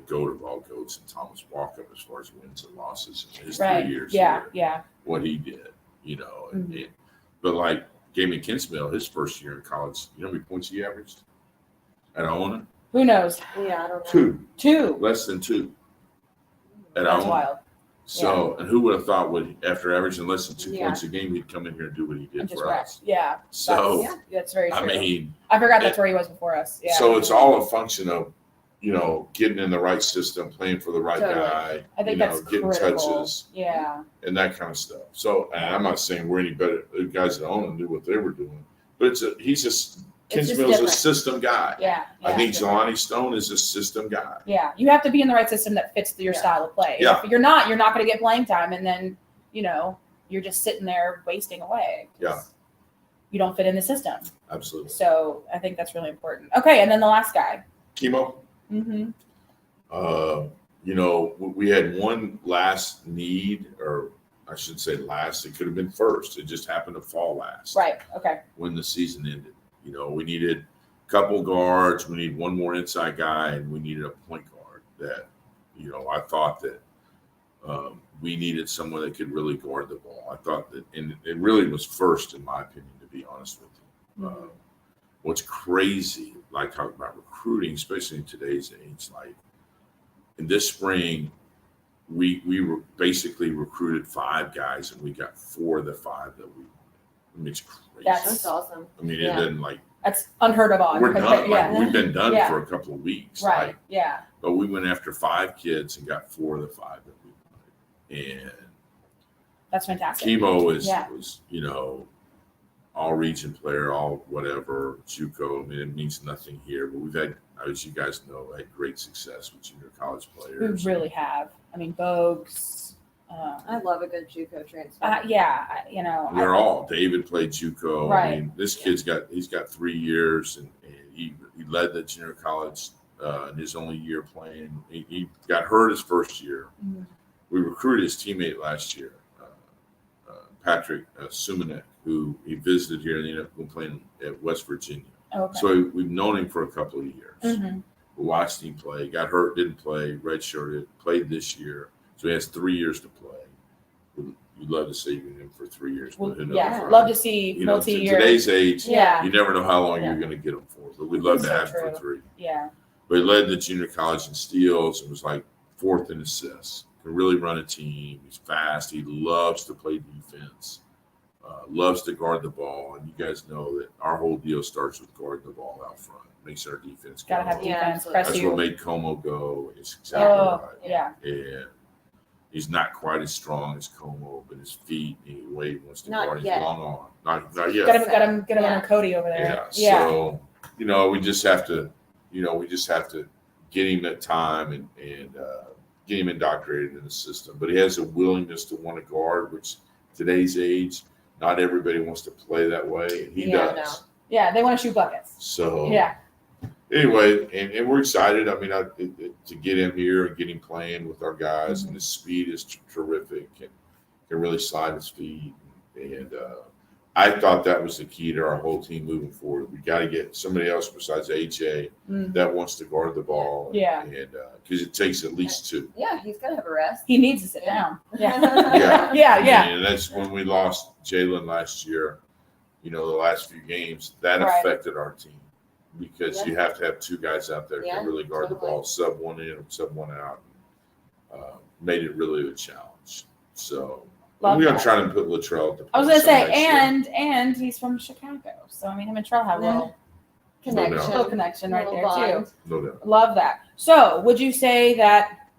GOAT of all GOATs and Thomas Walkup as far as wins and losses in his 3 years here. What he did, you know. But like Gavin Kinsmill, his first year in college, you know how many points he averaged at Iona? Who knows? Yeah, I don't know. 2. Less than 2. At That's Iona. wild. So, and who would have thought after averaging less than 2 points a game, he'd come in here and do what he did for us? Yeah. So, that's very true. I mean, I forgot that's where he was before us. Yeah. So it's all a function of, you know, getting in the right system, playing for the right guy, I think that's getting critical. touches, and that kind of stuff. So, and I'm not saying we're any better. The guys that own him knew what they were doing, but Kinsmill's a system guy. I think Jelani Stone is a system guy. Yeah, you have to be in the right system that fits your style of play. Yeah. If you're not going to get playing time, and then, you know, you're just sitting there wasting away. Yeah. You don't fit in the system. Absolutely. So I think that's really important. Okay, and then the last guy. Chemo. You know, we had one last need, or I should say last. It could have been first. It just happened to fall last. Right. Okay. When the season ended, you know, we needed a couple guards. We need one more inside guy, and we needed a point guard. That, you know, I thought that we needed someone that could really guard the ball. I thought that, and it really was first, in my opinion, to be honest with you. What's crazy, like talking about recruiting, especially in today's age, like in this spring, we were basically recruited 5 guys, and we got 4 of the 5 that we wanted. I mean, it's crazy. That's awesome. I mean, it doesn't like. That's unheard of. We're done. Like, we've been done for a couple of weeks. Right. Like, yeah. But we went after 5 kids and got 4 of the 5 that we wanted. And that's fantastic. Chemo was, you know, all region player, all whatever, JUCO. I mean, it means nothing here, but we've had, as you guys know, had great success with junior college players. We really have. I mean, Bogues. I love a good JUCO transfer. You know. David played JUCO. Right. I mean, this kid's got 3 years, and he led the junior college in his only year playing. He got hurt his first year. We recruited his teammate last year, Patrick Sumanek, who he visited here and ended up playing at West Virginia. Okay. So we've known him for a couple of years. Mm-hmm. We watched him play, got hurt, didn't play, redshirted, played this year. So he has 3 years to play. You'd love to see him for 3 years. Well, But who knows, yeah, right? love to see You know, multi-year. today's age, Yeah. you never know how long Yeah. you're going to get him for. But we'd love to So have him true. for 3. Yeah. But he led the junior college in steals and was like 4th in assists. Can really run a team. He's fast. He loves to play defense. Loves to guard the ball. And you guys know that our whole deal starts with guarding the ball out front. Makes our defense Gotta go. have Yeah, defense. absolutely. Press That's you. what made Como go. It's exactly Oh, right. yeah. And he's not quite as strong as Como, but his feet, the way he wants to Not guard, he's yet. long on. Not yet. Get him Yeah. on a Cody over there. Yeah. So, we just have to, get him that time and get him indoctrinated in the system. But he has a willingness to want to guard, which today's age, not everybody wants to play that way. And he Yeah, does. Yeah, they want to shoot buckets. So Yeah. anyway, and we're excited. I mean, to get him here and get him playing with our guys, Mm-hmm. and his speed is terrific and can really slide his feet. And I thought that was the key to our whole team moving forward. We got to get somebody else besides AJ Mm. that wants to guard the ball. Yeah. And because it takes at least 2. Yeah, he's got to have a rest. He needs to sit down. Yeah. Yeah. Yeah. And that's when we lost Jalen last year. The last few games that Right. affected our team because Yeah. you have to have 2 guys out there who Yeah, can really guard the totally. ball, sub 1 in, sub 1 out. Made it really a challenge. So Love we're gonna that. try to put Latrell at the I was gonna point say, next year. and he's from Chicago, so I mean, him and Trell have a little Connection. connection right Little there bond. too. No doubt. Love that. So, would you say that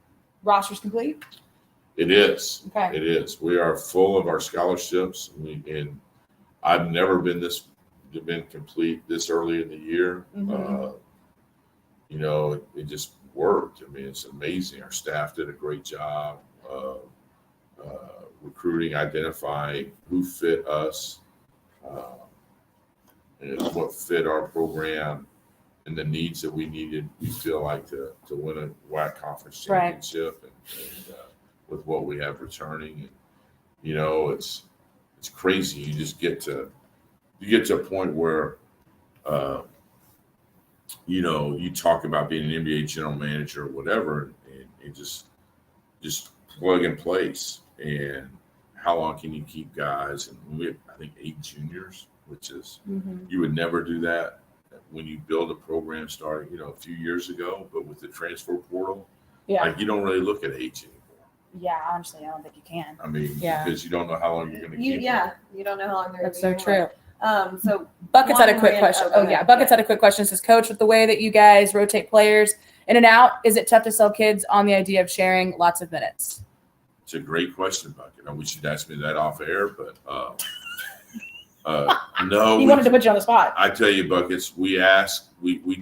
roster's complete? It is. Okay. It is. We are full of our scholarships. And I've never been complete this early in the year. Mhm. It just worked. I mean, it's amazing. Our staff did a great job recruiting, identifying who fit us, and what fit our program and the needs that we needed. We feel like to win a WAC conference Right. championship, and with what we have returning, and it's crazy. You just get to a point where you talk about being an NBA general manager or whatever, and it just plug and place. And how long can you keep guys? And we have, I think, 8 juniors, which is Mhm. you would never do that when you build a program starting, a few years ago. But with the transfer portal, Yeah. you don't really look at age anymore. Yeah. Honestly, I don't think you can. I mean, Yeah. because you don't know how long you're going to keep them. You don't know how long they're That's gonna so be anyway. true. So Buckets had a One quick ran- question. oh, go Oh yeah, ahead. Buckets had a quick question. Says, Coach, with the way that you guys rotate players in and out, is it tough to sell kids on the idea of sharing lots of minutes? It's a great question, Bucket. I wish you'd asked me that off air, but no. He wanted to put you on the spot. I tell you, Buckets, we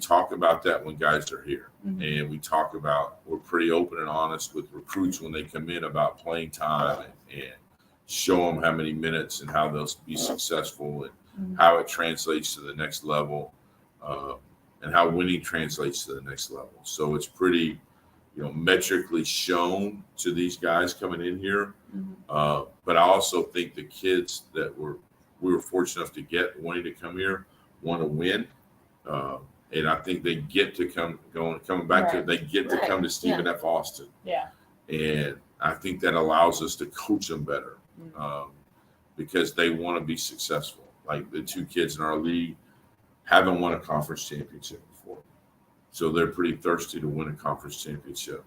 talk about that when guys are here. Mhm. And we're pretty open and honest with recruits when they come in about playing time and show them how many minutes and how they'll be successful and Mhm. how it translates to the next level and how winning translates to the next level. So it's pretty, metrically shown to these guys coming in here. Mhm. But I also think the kids that we were fortunate enough to get wanting to come here want to win. And I think they get to coming back to Right. it, they get to Right. come to Stephen F. Austin. Yeah. And I think that allows us to coach them better because they want to be successful. Like the 2 kids in our league haven't won a conference championship before. So they're pretty thirsty to win a conference championship.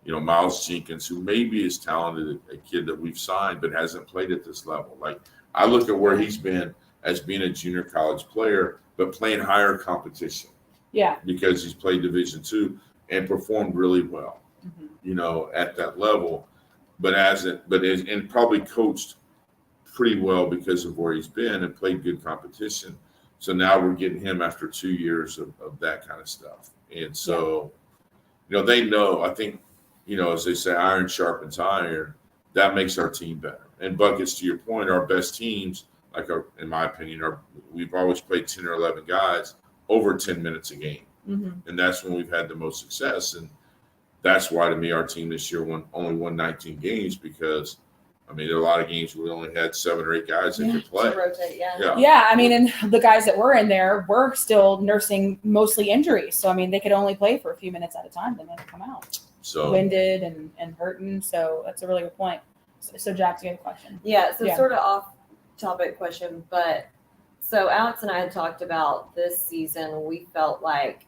Miles Jenkins, who may be as talented a kid that we've signed, but hasn't played at this level. Like I look at where he's been as being a junior college player, but playing higher competition Yeah. because he's played Division II and performed really well, Mhm. at that level, and probably coached pretty well because of where he's been and played good competition. So now we're getting him after 2 years of that kind of stuff. And so, they know, I think, as they say, iron sharpens iron, that makes our team better. And Buckets, to your point, our best teams, in my opinion, we've always played 10 or 11 guys over 10 minutes a game. Mhm. And that's when we've had the most success. And that's why, to me, our team this year only won 19 games because I mean, there are a lot of games where we only had 7 or 8 guys that could play. To rotate, Yeah, I mean, and the guys that were in there were still nursing mostly injuries. So, I mean, they could only play for a few minutes at a time. Then they would come out. So Winded and hurting. So that's a really good point. So Jack, do you have a question? Yeah, so sort of off topic question, but so Alex and I had talked about this season. We felt like,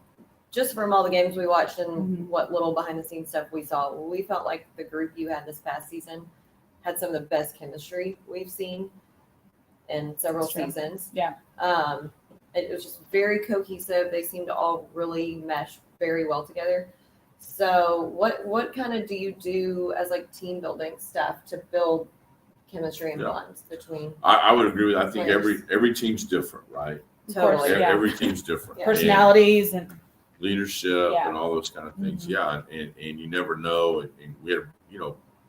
just from all the games we watched and what little behind the scenes stuff we saw, we felt like the group you had this past season had some of the best chemistry we've seen in several seasons. Yeah. It was just very cohesive. They seemed to all really mesh very well together. So what kind of do you do as like team building stuff to build chemistry and bonds between? I would agree with. I think players? every team's different, right? Totally. Every team's different. Personalities and leadership and all those kind of things. Yeah, and you never know. And we had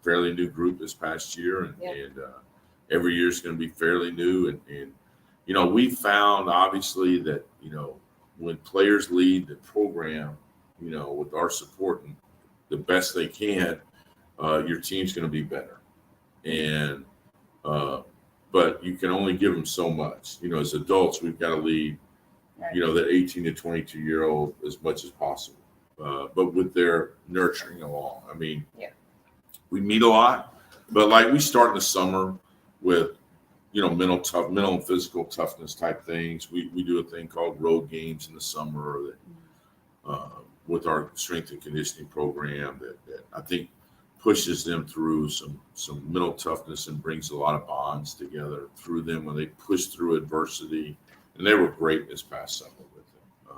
fairly new group this past year, and every year is going to be fairly new. And we found obviously that when players lead the program, with our support and the best they can, your team's going to be better. And but you can only give them so much. As adults, we've got to lead that 18 to 22-year-old as much as possible, but with their nurturing along. I mean, we meet a lot, but like we start in the summer with, mental and physical toughness type things. We do a thing called road games in the summer that, with our strength and conditioning program that I think pushes them through some mental toughness and brings a lot of bonds together through them when they push through adversity. And they were great this past summer with them.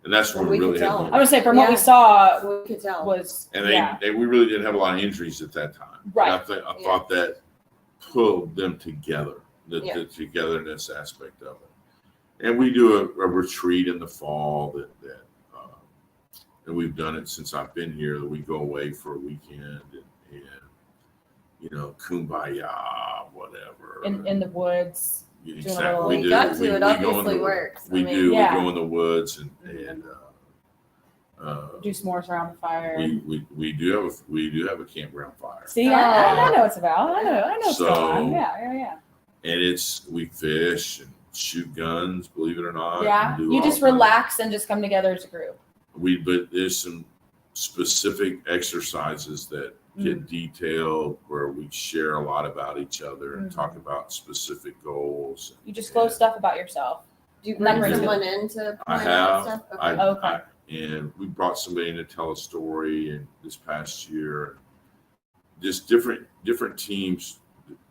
And that's what we really had. I would say from what we saw we could tell was, and we really didn't have a lot of injuries at that time. Right. And I thought that pulled them together, the togetherness aspect of it. And we do a retreat in the fall that and we've done it since I've been here, that we go away for a weekend and kumbaya, whatever. In the woods. Exactly. We do. Got to. It obviously works. We do. We go in the woods and do s'mores around the fire. We do have a campground fire. See, I know what it's about. I know what's going on. Yeah. And we fish and shoot guns, believe it or not. Yeah. You just relax and just come together as a group. But there's some specific exercises that get detailed where we share a lot about each other and talk about specific goals. You disclose stuff about yourself. Do you bring someone in to I point have. out stuff? And we brought somebody in to tell a story. And this past year, just different teams,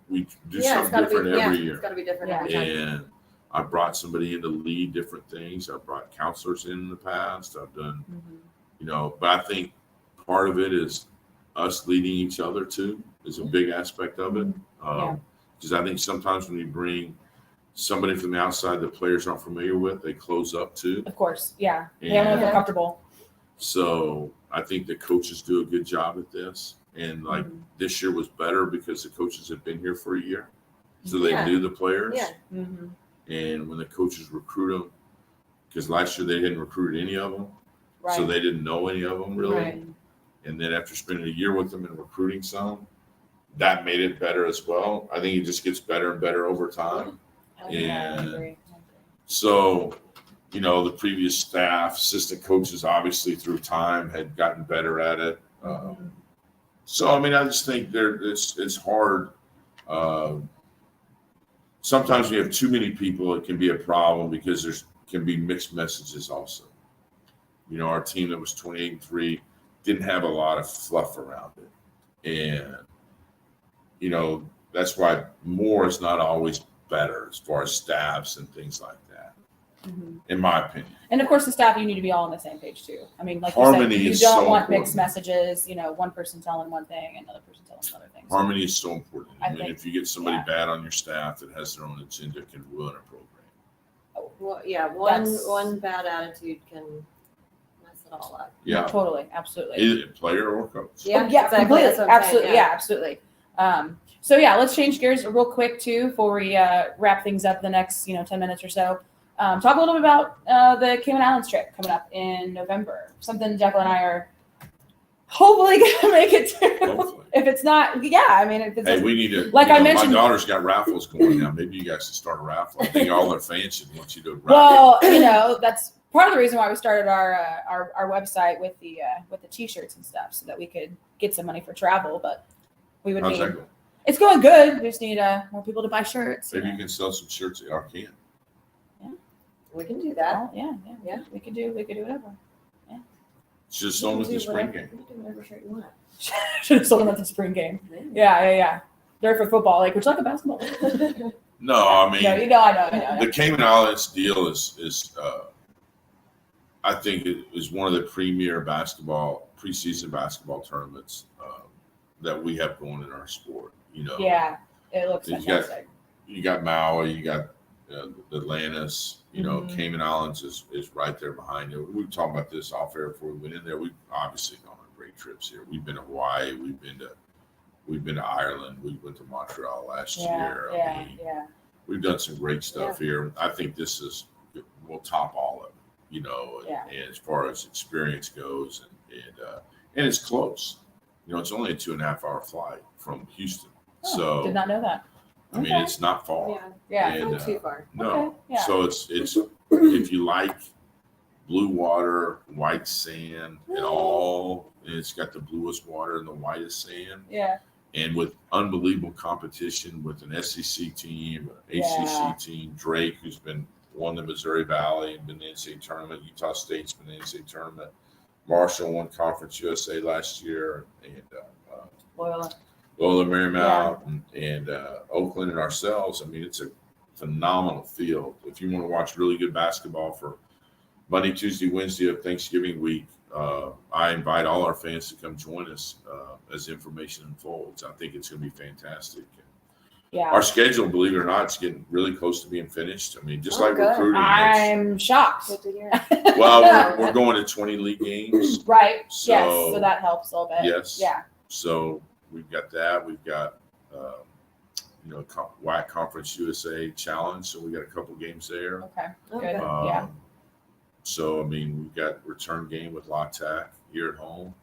we do something different every year. It's got to be different every time. And I brought somebody in to lead different things. I brought counselors in the past. I've done, but I think part of it is us leading each other too is a big aspect of it. Because I think sometimes when you bring somebody from the outside that players aren't familiar with, they close up too. Of course, yeah. They don't feel comfortable. So I think the coaches do a good job at this. And this year was better because the coaches had been here for a year. So they knew the players. Yeah. And when the coaches recruit them, because last year they hadn't recruited any of them. So they didn't know any of them really. Right. And then after spending a year with them and recruiting some, that made it better as well. I think it just gets better and better over time. I agree. So, the previous staff, assistant coaches, obviously through time had gotten better at it. So, I mean, I just think it's hard. Sometimes we have too many people, it can be a problem because there can be mixed messages also. Our team that was 28-3 didn't have a lot of fluff around it. And, that's why more is not always better as far as staffs and things like that, in my opinion. And of course, the staff, you need to be all on the same page too. I mean, like harmony you said, you don't want important. Mixed messages, one person telling one thing and another person telling another thing. Harmony is so important. I mean, think, if you get somebody bad on your staff that has their own agenda, it can ruin a program. Well, one bad attitude can mess it all up. Yeah. Totally. Absolutely. Either player or coach. Yeah, exactly. Completely. Absolutely. Yeah, absolutely. So let's change gears real quick too before we wrap things up the next 10 minutes or so. Talk a little bit about the Cayman Islands trip coming up in November. Something Jekyll and I are hopefully gonna make it too. Hopefully. If it's not, yeah, I mean, if it's Hey, we need to. Like I mentioned- my daughter's got raffles going now. Maybe you guys should start a raffle. I think all their fans should want you to raffle. well, that's part of the reason why we started our website with the t-shirts and stuff, so that we could get some money for travel. But we would How's need. that going? It's going good. We just need more people to buy shirts. Maybe you can sell some shirts at our camp. We can do that. Yeah. We could do whatever. Should have sold them at the spring game. You can do whatever shirt you want. Should have sold them at the spring game. Yeah. They're for football. Like, would you like a basketball? No, I mean, no, I know. the Cayman Islands deal is I think it is one of the premier preseason basketball tournaments that we have going in our sport. Yeah, it looks You got- fantastic. You got Maui, you got the Atlantis, Mhm. Cayman Islands is right there behind you. We were talking about this off air before we went in there. We've obviously gone on great trips here. We've been to Hawaii, we've been to Ireland, we went to Montreal last year. I mean, Yeah. we've done some great stuff here. I think this will top all of it, and as far as experience goes, and it's close. It's only a 2.5 hour flight from Houston, so Did not know that. I mean, Okay. it's not far. Yeah. And, Not too far. No. Okay, yeah. So it's if you like blue water, white sand, and it's got the bluest water and the whitest sand, Yeah. and with unbelievable competition with an SEC team, an ACC team, Drake, who's won the Missouri Valley and been in the NCAA tournament, Utah State's been in the NCAA tournament, Marshall won Conference USA last year, and Loyola Marymount and Oakland and ourselves. I mean, it's a phenomenal field. If you want to watch really good basketball for Monday, Tuesday, Wednesday of Thanksgiving week, I invite all our fans to come join us as information unfolds. I think it's going to be fantastic. Yeah. Our schedule, believe it or not, it's getting really close to being finished. I mean, just like good. recruiting. I'm shocked. Good to hear. Well, we're going to 20 league games. Right. So, yes. So that helps a little bit. Yes. Yeah. So we've got that. We've got, WAC Conference USA Challenge. So we got a couple games there. Okay. Okay. Good. Yeah. So, I mean, we've got return game with La Tech here at home.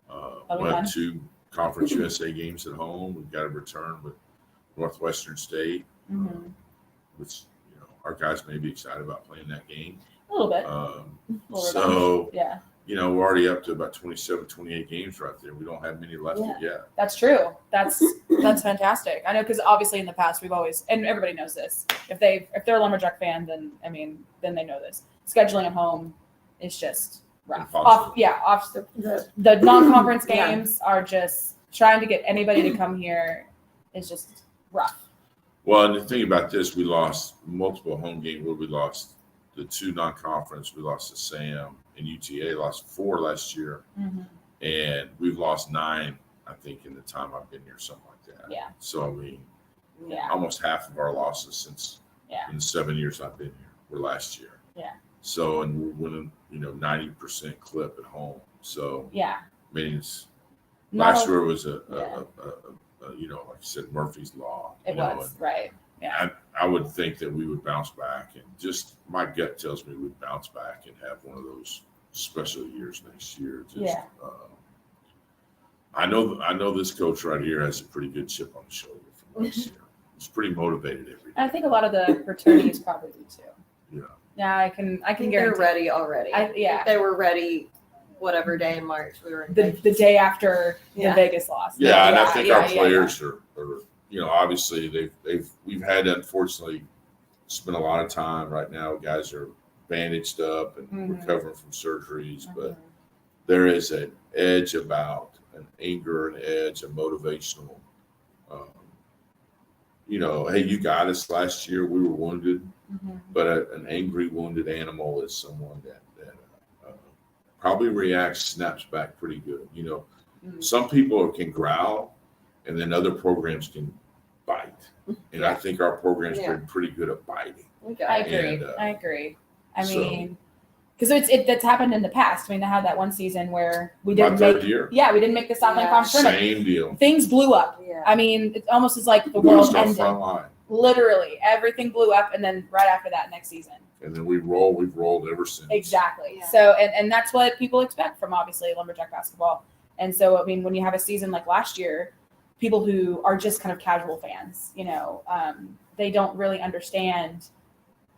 That'll be We'll have fun. 2 Conference USA games at home. We've got a return with Northwestern State, Mm-hmm. which, our guys may be excited about playing that game. A little bit. So, Yeah. we're already up to about 27, 28 games right there. We don't have many left yet. That's true. That's fantastic. I know, because obviously in the past we've always, and everybody knows this. If they're a Lumberjack fan, then they know this. Scheduling at home is just rough. Impossible. Off the non-conference Yeah. games are just trying to get anybody to come here is just rough. Well, and the thing about this, we lost multiple home games where we lost the 2 non-conference. We lost to Sam and UTA, lost 4 last year. Mm-hmm. And we've lost 9, I think, in the time I've been here, something like that. Yeah. So, I mean, Yeah. almost half of our losses since in the 7 years I've been here were last year. Yeah. So, and we're winning, 90% clip at home. So, Yeah. I mean, Not last a- year was yeah. like I said, Murphy's Law. It was, right. Yeah. I would think that we would bounce back, and just my gut tells me we'd bounce back and have one of those special years next year. I know this coach right here has a pretty good chip on the shoulder from last year. He's pretty motivated every day. I think a lot of the returnees probably do too. Yeah. Yeah, I can They're guarantee. ready already. Yeah. If they were ready, whatever day in March we were in The Vegas. the day after the Yeah. Vegas loss. Yeah, and I think our yeah. players are obviously we've had to unfortunately spend a lot of time right now. Guys are bandaged up and Mhm. recovering from surgeries, but Mhm. there is an edge about an anger, an edge, a motivational. Hey, you got us last year. We were wounded, Mhm. but an angry, wounded animal is someone that probably reacts, snaps back pretty good. Mhm. Some people can growl, and then other programs can bite. And I think our program's Yeah. been pretty good at biting. We got I it. agree. And, I agree. I so- mean, because that's happened in the past. I mean, they had that one season where we My didn't third make. year. Yeah, we didn't make the Southland Yeah. Conference tournament. Same deal. Things blew up. Yeah. I mean, it almost is like the We world lost our ended. front line. Literally, everything blew up, and then right after that, next season. And then we've rolled ever since. Exactly. Yeah. So, and that's what people expect from obviously Lumberjack basketball. And so, I mean, when you have a season like last year, people who are just kind of casual fans, they don't really understand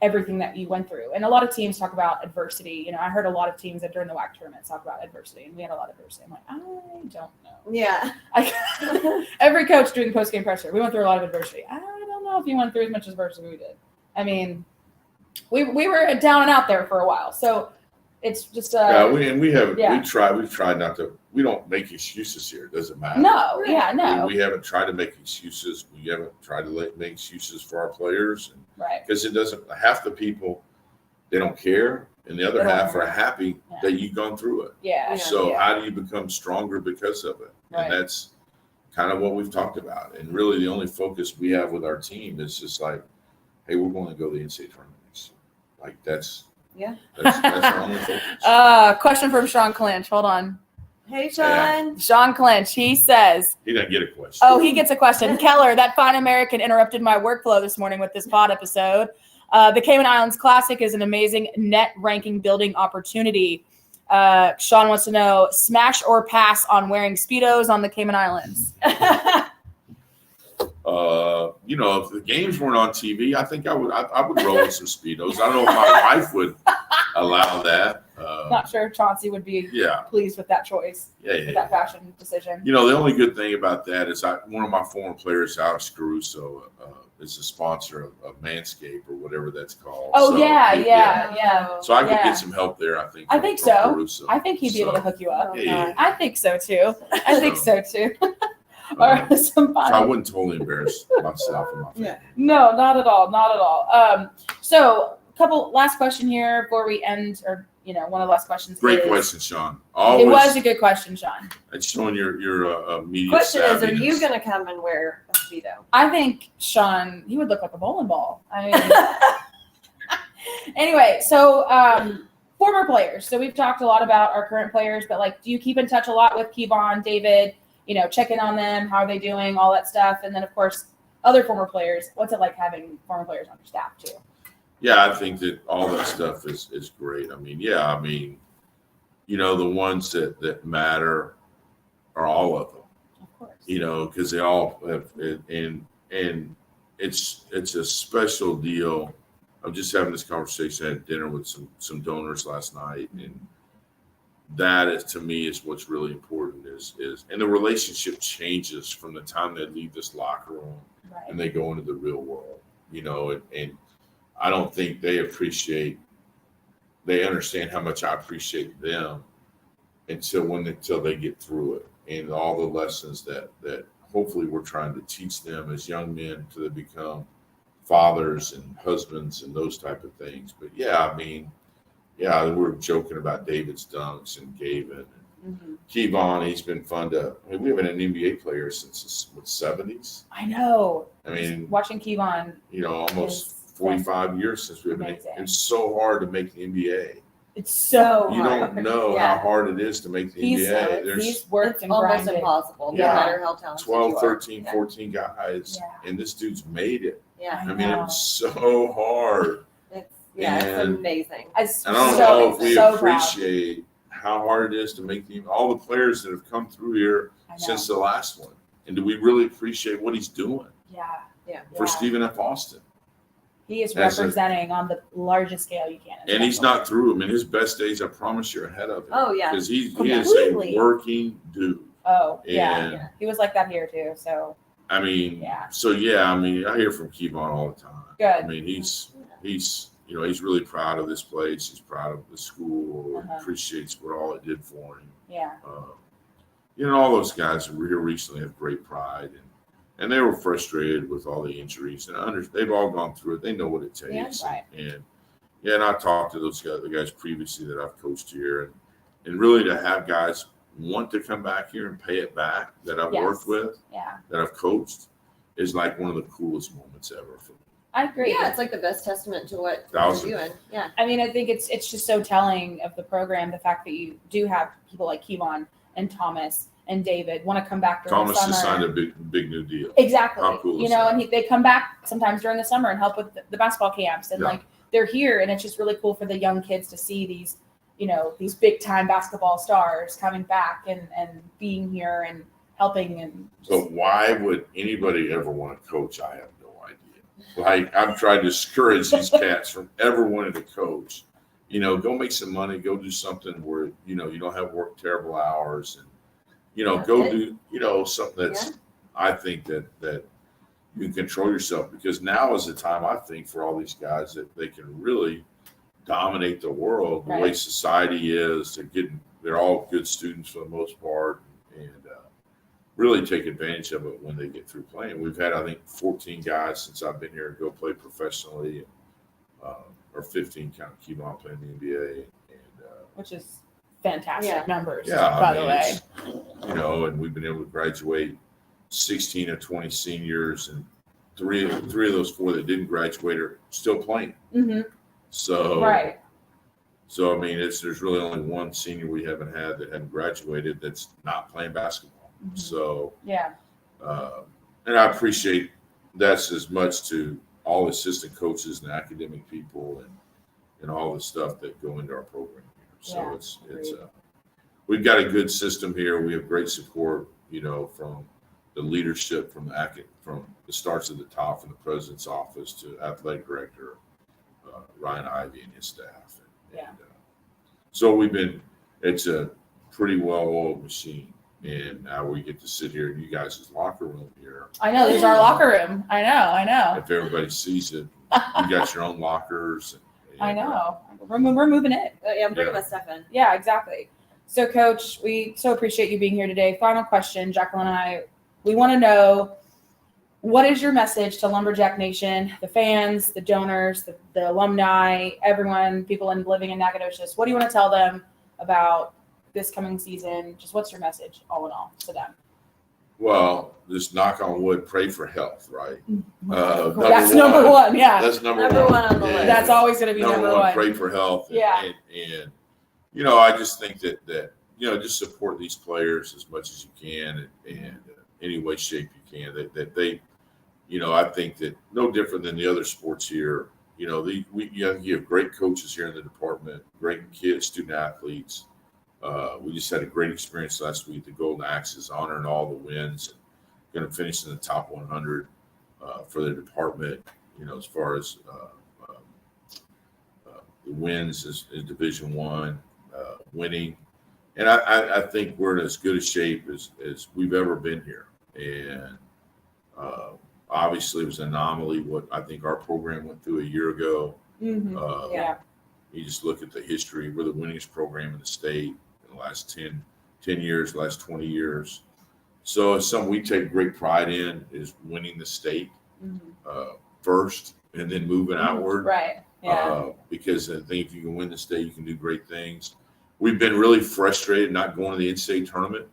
everything that you went through. And a lot of teams talk about adversity. I heard a lot of teams that during the WAC tournaments talk about adversity, and we had a lot of adversity. I'm like, I don't know. Yeah. Every coach doing post-game pressure, we went through a lot of adversity. I don't know if you went through as much adversity as we did. I mean, we were down and out there for a while. So it's just we've tried not to. We don't make excuses here. It doesn't matter. No, yeah, no. We haven't tried to make excuses. We haven't tried to make excuses for our players, right? Because it doesn't. Half the people, they don't care, and the other half are happy that you've gone through it. Yeah. So how do you become stronger because of it? Right. And that's kind of what we've talked about. And really, the only focus we have with our team is just like, hey, we're going to go to the NCAA tournament. Like that's our only focus. Question from Sean Clinch. Hold on. Hey, Sean. Sean Clinch. He says he doesn't get a question. Oh, he gets a question. Keller, that fine American interrupted my workflow this morning with this pod episode. The Cayman Islands Classic is an amazing net ranking building opportunity. Sean wants to know, smash or pass on wearing Speedos on the Cayman Islands? If the games weren't on TV, I think I would roll with some Speedos. I don't know if my wife would allow that. Not sure if Chauncey would be pleased with that choice, that fashion decision. The only good thing about that is one of my former players, Alex Caruso, is a sponsor of Manscaped or whatever that's called. Oh, so, yeah. So I could get some help there, I think. I think so. Caruso. I think he'd be able to hook you up. Yeah. I think so, too. Or some fun. I wouldn't totally embarrass myself and my family. No, not at all. So, a couple last question here before we end, or one of the last questions. Great question, Sean. It was a good question, Sean. It's showing your media. Question is, are you going to come and wear a Speedo? I think Sean, he would look like a bowling ball. I mean, anyway, so former players. So we've talked a lot about our current players, but do you keep in touch a lot with Kevon, David? Check in on them. How are they doing? All that stuff. And then, of course, other former players. What's it like having former players on your staff, too? Yeah, I think that all that stuff is great. I mean, the ones that matter are all of them. Of course. Because they all have, and it's a special deal. I'm just having this conversation. I had dinner with some donors last night, and that is, to me, is what's really important is and the relationship changes from the time they leave this locker room and they go into the real world, and I don't think they understand how much I appreciate them until they get through it, and all the lessons that hopefully we're trying to teach them as young men till they become fathers and husbands and those type of things. But we're joking about David's dunks and Gavin and Kevon. He's been fun we haven't an NBA player since the 70s. I know. I mean, watching Kevon, almost 45 years since we've been. It's so hard to make the NBA. It's so hard. You don't know how hard it is to make the NBA. He's worked and almost grinded. impossible, no matter how talented 12, you are. 13, 14 guys, and this dude's made it. Yeah, I mean, it's so hard. It's amazing. I don't know if we appreciate how hard it is to make all the players that have come through here since the last one. And do we really appreciate what he's doing? Yeah. For Stephen F. Austin. He is representing on the largest scale you can. And he's not through. I mean, his best days, I promise you, are ahead of him. Oh, yeah. Because he is a working dude. Oh, yeah. He was like that here, too. So, I mean, I hear from Kevon all the time. Good. I mean, he's really proud of this place. He's proud of the school. Appreciates what all it did for him. Yeah. All those guys who were here recently have great pride, and they were frustrated with all the injuries. And they've all gone through it. They know what it takes. Yeah, right. And I talked to the guys previously that I've coached here, and really to have guys want to come back here and pay it back that I've worked with, that I've coached, is like one of the coolest moments ever for me. I agree. Yeah, it's like the best testament to what you're doing. Yeah. I mean, I think it's just so telling of the program, the fact that you do have people like Kevon and Thomas and David want to come back during the summer. Thomas just signed a big new deal. Exactly. How cool is that? And they come back sometimes during the summer and help with the basketball camps, and they're here, and it's just really cool for the young kids to see these these big time basketball stars coming back and being here and helping. And but why would anybody ever want to coach? I have no idea. Like, I'm trying to discourage these cats from ever wanting to coach. Go make some money, go do something where, you don't have to work terrible hours, and, go do, something that's, I think that you can control yourself, because now is the time, I think, for all these guys that they can really dominate the world the way society is. They're all good students for the most part, and really take advantage of it when they get through playing. We've had, I think, 14 guys since I've been here go play professionally, or 15 kind of keep on playing the NBA, and which is fantastic numbers. Yeah, by the way. And we've been able to graduate 16 of 20 seniors, and three of those 4 that didn't graduate are still playing. Mm-hmm. So right. So I mean, there's really only one senior we haven't had that hadn't graduated that's not playing basketball. Mm-hmm. So yeah, and I appreciate that's as much to all assistant coaches and academic people and all the stuff that go into our program here. So it's we've got a good system here. We have great support, from the leadership, from the starts at the top, from the president's office to athletic director Ryan Ivey and his staff. So it's a pretty well-oiled machine. And now we get to sit here in you guys' locker room here. I know, there's our locker room. I know. If everybody sees it, you got your own lockers. And I know. We're moving it. I'm bringing my stuff in. Yeah, exactly. So, Coach, we so appreciate you being here today. Final question, Jacqueline and I, we want to know, what is your message to Lumberjack Nation, the fans, the donors, the alumni, everyone, people living in Nacogdoches? What do you want to tell them about this coming season? Just what's your message, all in all, to them? Well, just knock on wood, pray for health, right? That's number one. Yeah, that's number one on the list. That's always going to be number one. Pray for health. And I just think that just support these players as much as you can, and any way, shape you can. That they, I think that no different than the other sports here. You have great coaches here in the department, great kids, student athletes. We just had a great experience last week. The Golden Axes honoring all the wins, and going to finish in the top 100 for the department. As far as the wins is Division I, winning, and I think we're in as good a shape as we've ever been here. And obviously, it was an anomaly what I think our program went through a year ago. Mm-hmm. You just look at the history. We're the winningest program in the state in the last 10 years, last 20 years. So it's something we take great pride in, is winning the state first, and then moving outward. Right. Yeah. Because I think if you can win the state, you can do great things. We've been really frustrated not going to the in-state tournament.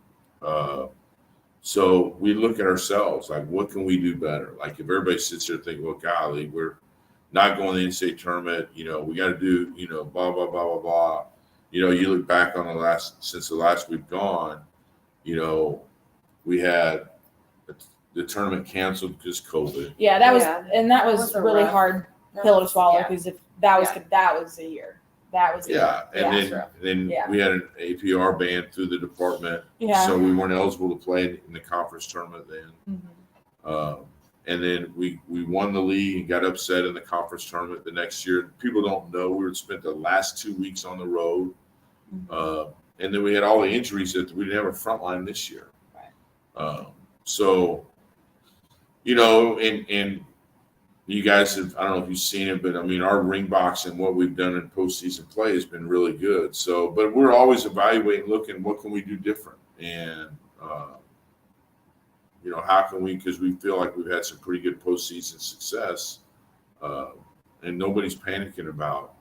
So we look at ourselves like, what can we do better? Like, if everybody sits there thinking, well, golly, we're not going to the in-state tournament, we got to do, blah, blah, blah, blah, blah. You look back on since the last we've gone, we had the tournament canceled because COVID. Yeah, that was really hard pill to swallow, because if that was a year. That was and then we had an APR ban through the department, so we weren't eligible to play in the conference tournament then. Mm-hmm. And then we won the league and got upset in the conference tournament the next year. People don't know we spent the last 2 weeks on the road, and then we had all the injuries that we didn't have a front line this year. Right. So, and you guys have, I don't know if you've seen it, but I mean, our ring box and what we've done in postseason play has been really good. So, but we're always evaluating, looking, what can we do different? And, how can we, because we feel like we've had some pretty good postseason success, and nobody's panicking about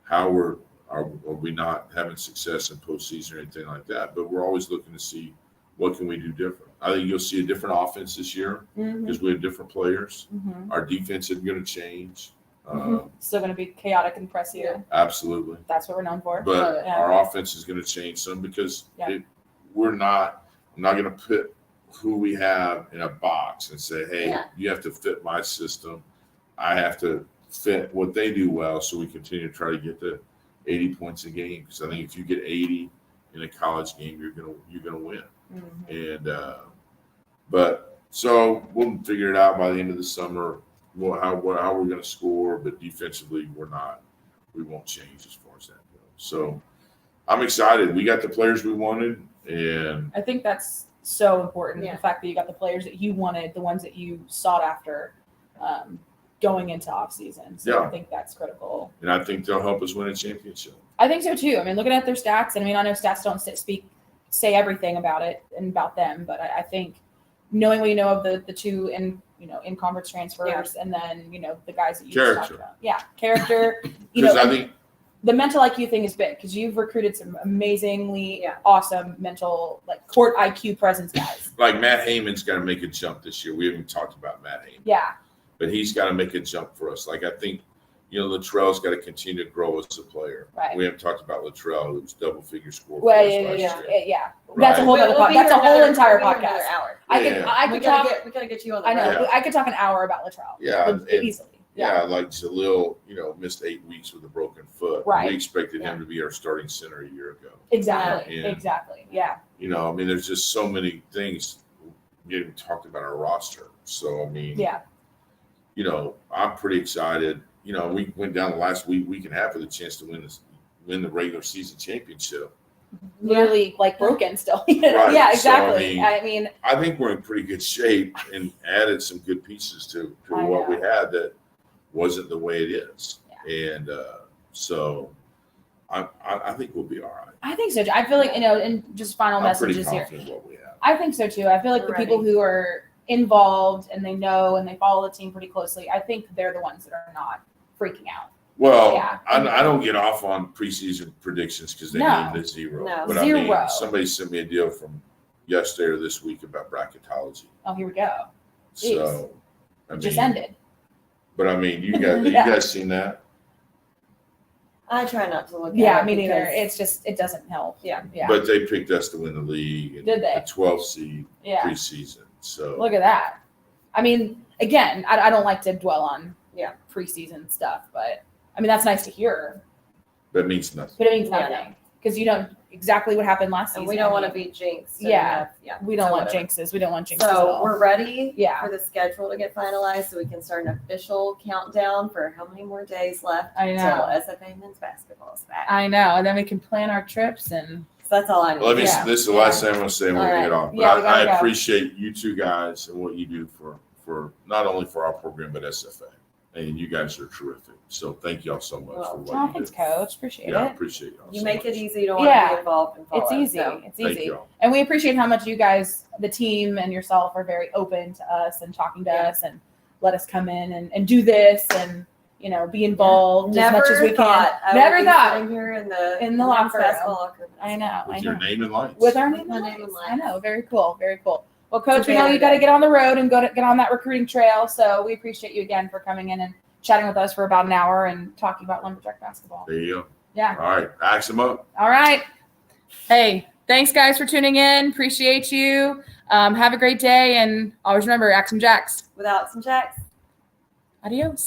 how are we not having success in postseason or anything like that. But we're always looking to see what can we do different. I think you'll see a different offense this year because we have different players. Mm-hmm. Our defense is going to change. Still going to be chaotic and pressy. Absolutely. That's what we're known for. But our offense is going to change some because I'm not going to put who we have in a box and say, hey, you have to fit my system. I have to fit what they do well, so we continue to try to get the 80 points a game, because I think if you get 80 in a college game, you're gonna win. Mhm. And but so we'll figure it out by the end of the summer. How we're going to score, but defensively we won't change as far as that goes. So I'm excited. We got the players we wanted, and I think that's so important. Yeah. The fact that you got the players that you wanted, the ones that you sought after, going into off season. So Yeah. I think that's critical. I think they'll help us win a championship. I think so too. I mean, looking at their stats, and I mean, I know stats don't say everything about it and about them, but I think knowing what you know of the two in conference transfers, and then the guys that you just talked about, character. Because I think the mental IQ thing is big, because you've recruited some amazingly awesome mental, like, court IQ presence guys. like Matt Heyman's got to make a jump this year. We haven't talked about Matt Heyman. Yeah. But he's got to make a jump for us. Like, I think, Latrell's got to continue to grow as a player. Right. We haven't talked about Latrell, who was double-figure score Well, for us last year. That's a whole other podcast. That's a whole entire podcast. Hour. I could talk. We gotta get you on the I know. road. I could talk an hour about Latrell. Yeah, and- Easily. Yeah, like Jalil, missed 8 weeks with a broken foot. Right. We expected him to be our starting center a year ago. Exactly. Yeah. Exactly. Yeah. There's just so many things getting talked about our roster. So, Yeah. I'm pretty excited. We went down the last week and a half with a chance to win the regular season championship. Literally, like, broken still. Right. Yeah. So, Exactly. I think we're in pretty good shape and added some good pieces to I what we know. had that wasn't the way it is. And so I think we'll be all right. I think so. I feel like, and just final I'm pretty messages here. confident what we have. I think so too. I feel like We're the people ready. who are involved and they know and they follow the team pretty closely, I think they're the ones that are not freaking out. Well, Yeah. I don't get off on preseason predictions because they No. named it zero. No. But Zero. somebody sent me a deal from yesterday or this week about bracketology. Oh, here we go. Jeez. So, It just ended. But you guys, Yeah. you guys seen that? I try not to look at Yeah, it. me neither. because- It's just, it doesn't help. Yeah. Yeah. But they picked us to win the league and Did they? the 12th seed Yeah. preseason. So Look at that. Again, I don't like to dwell on preseason stuff, but that's nice to hear. that means nothing. But it means Yeah. nothing, because you know exactly what happened last season. And we don't want to be jinxed. and Yeah. have- We don't so want whatever. jinxes. We don't want jinxes at So all. we're ready Yeah. for the schedule to get finalized so we can start an official countdown for how many more days left I until know. SFA men's basketball is back. I know. And then we can plan our trips and So that's all I need. Well, Yeah. this is the last thing I'm going to say. And we're All going to right. get off. But Yeah, we gotta I go. appreciate you two guys and what you do for not only for our program but SFA. And you guys are terrific. So thank y'all so much Well, for what oh, you thanks, do. Coach. Appreciate Yeah, I it. appreciate y'all. You so make it much. easy. You don't want to Yeah. be involved and follow. It's easy. So. It's Thank easy. y'all. And we appreciate how much you guys, the team and yourself, are very open to us and talking to Yeah. us and let us come in and do this and, be involved as much as we thought can. I Never would be thought. sitting here in the In the locker room. basketball locker room. I know. With I your know. name and lights. With our name My and name and lights. I lights. know. Very cool. Very cool. Well, Coach, It's a we know banner you got to day. get on the road and get on that recruiting trail. So we appreciate you again for coming in and chatting with us for about an hour and talking about Lumberjack basketball. There you go. Yeah. All right. Axe them up. All right. Hey, thanks guys for tuning in. Appreciate you. Have a great day, and always remember, Axe 'em Jacks. Without some checks. Adios.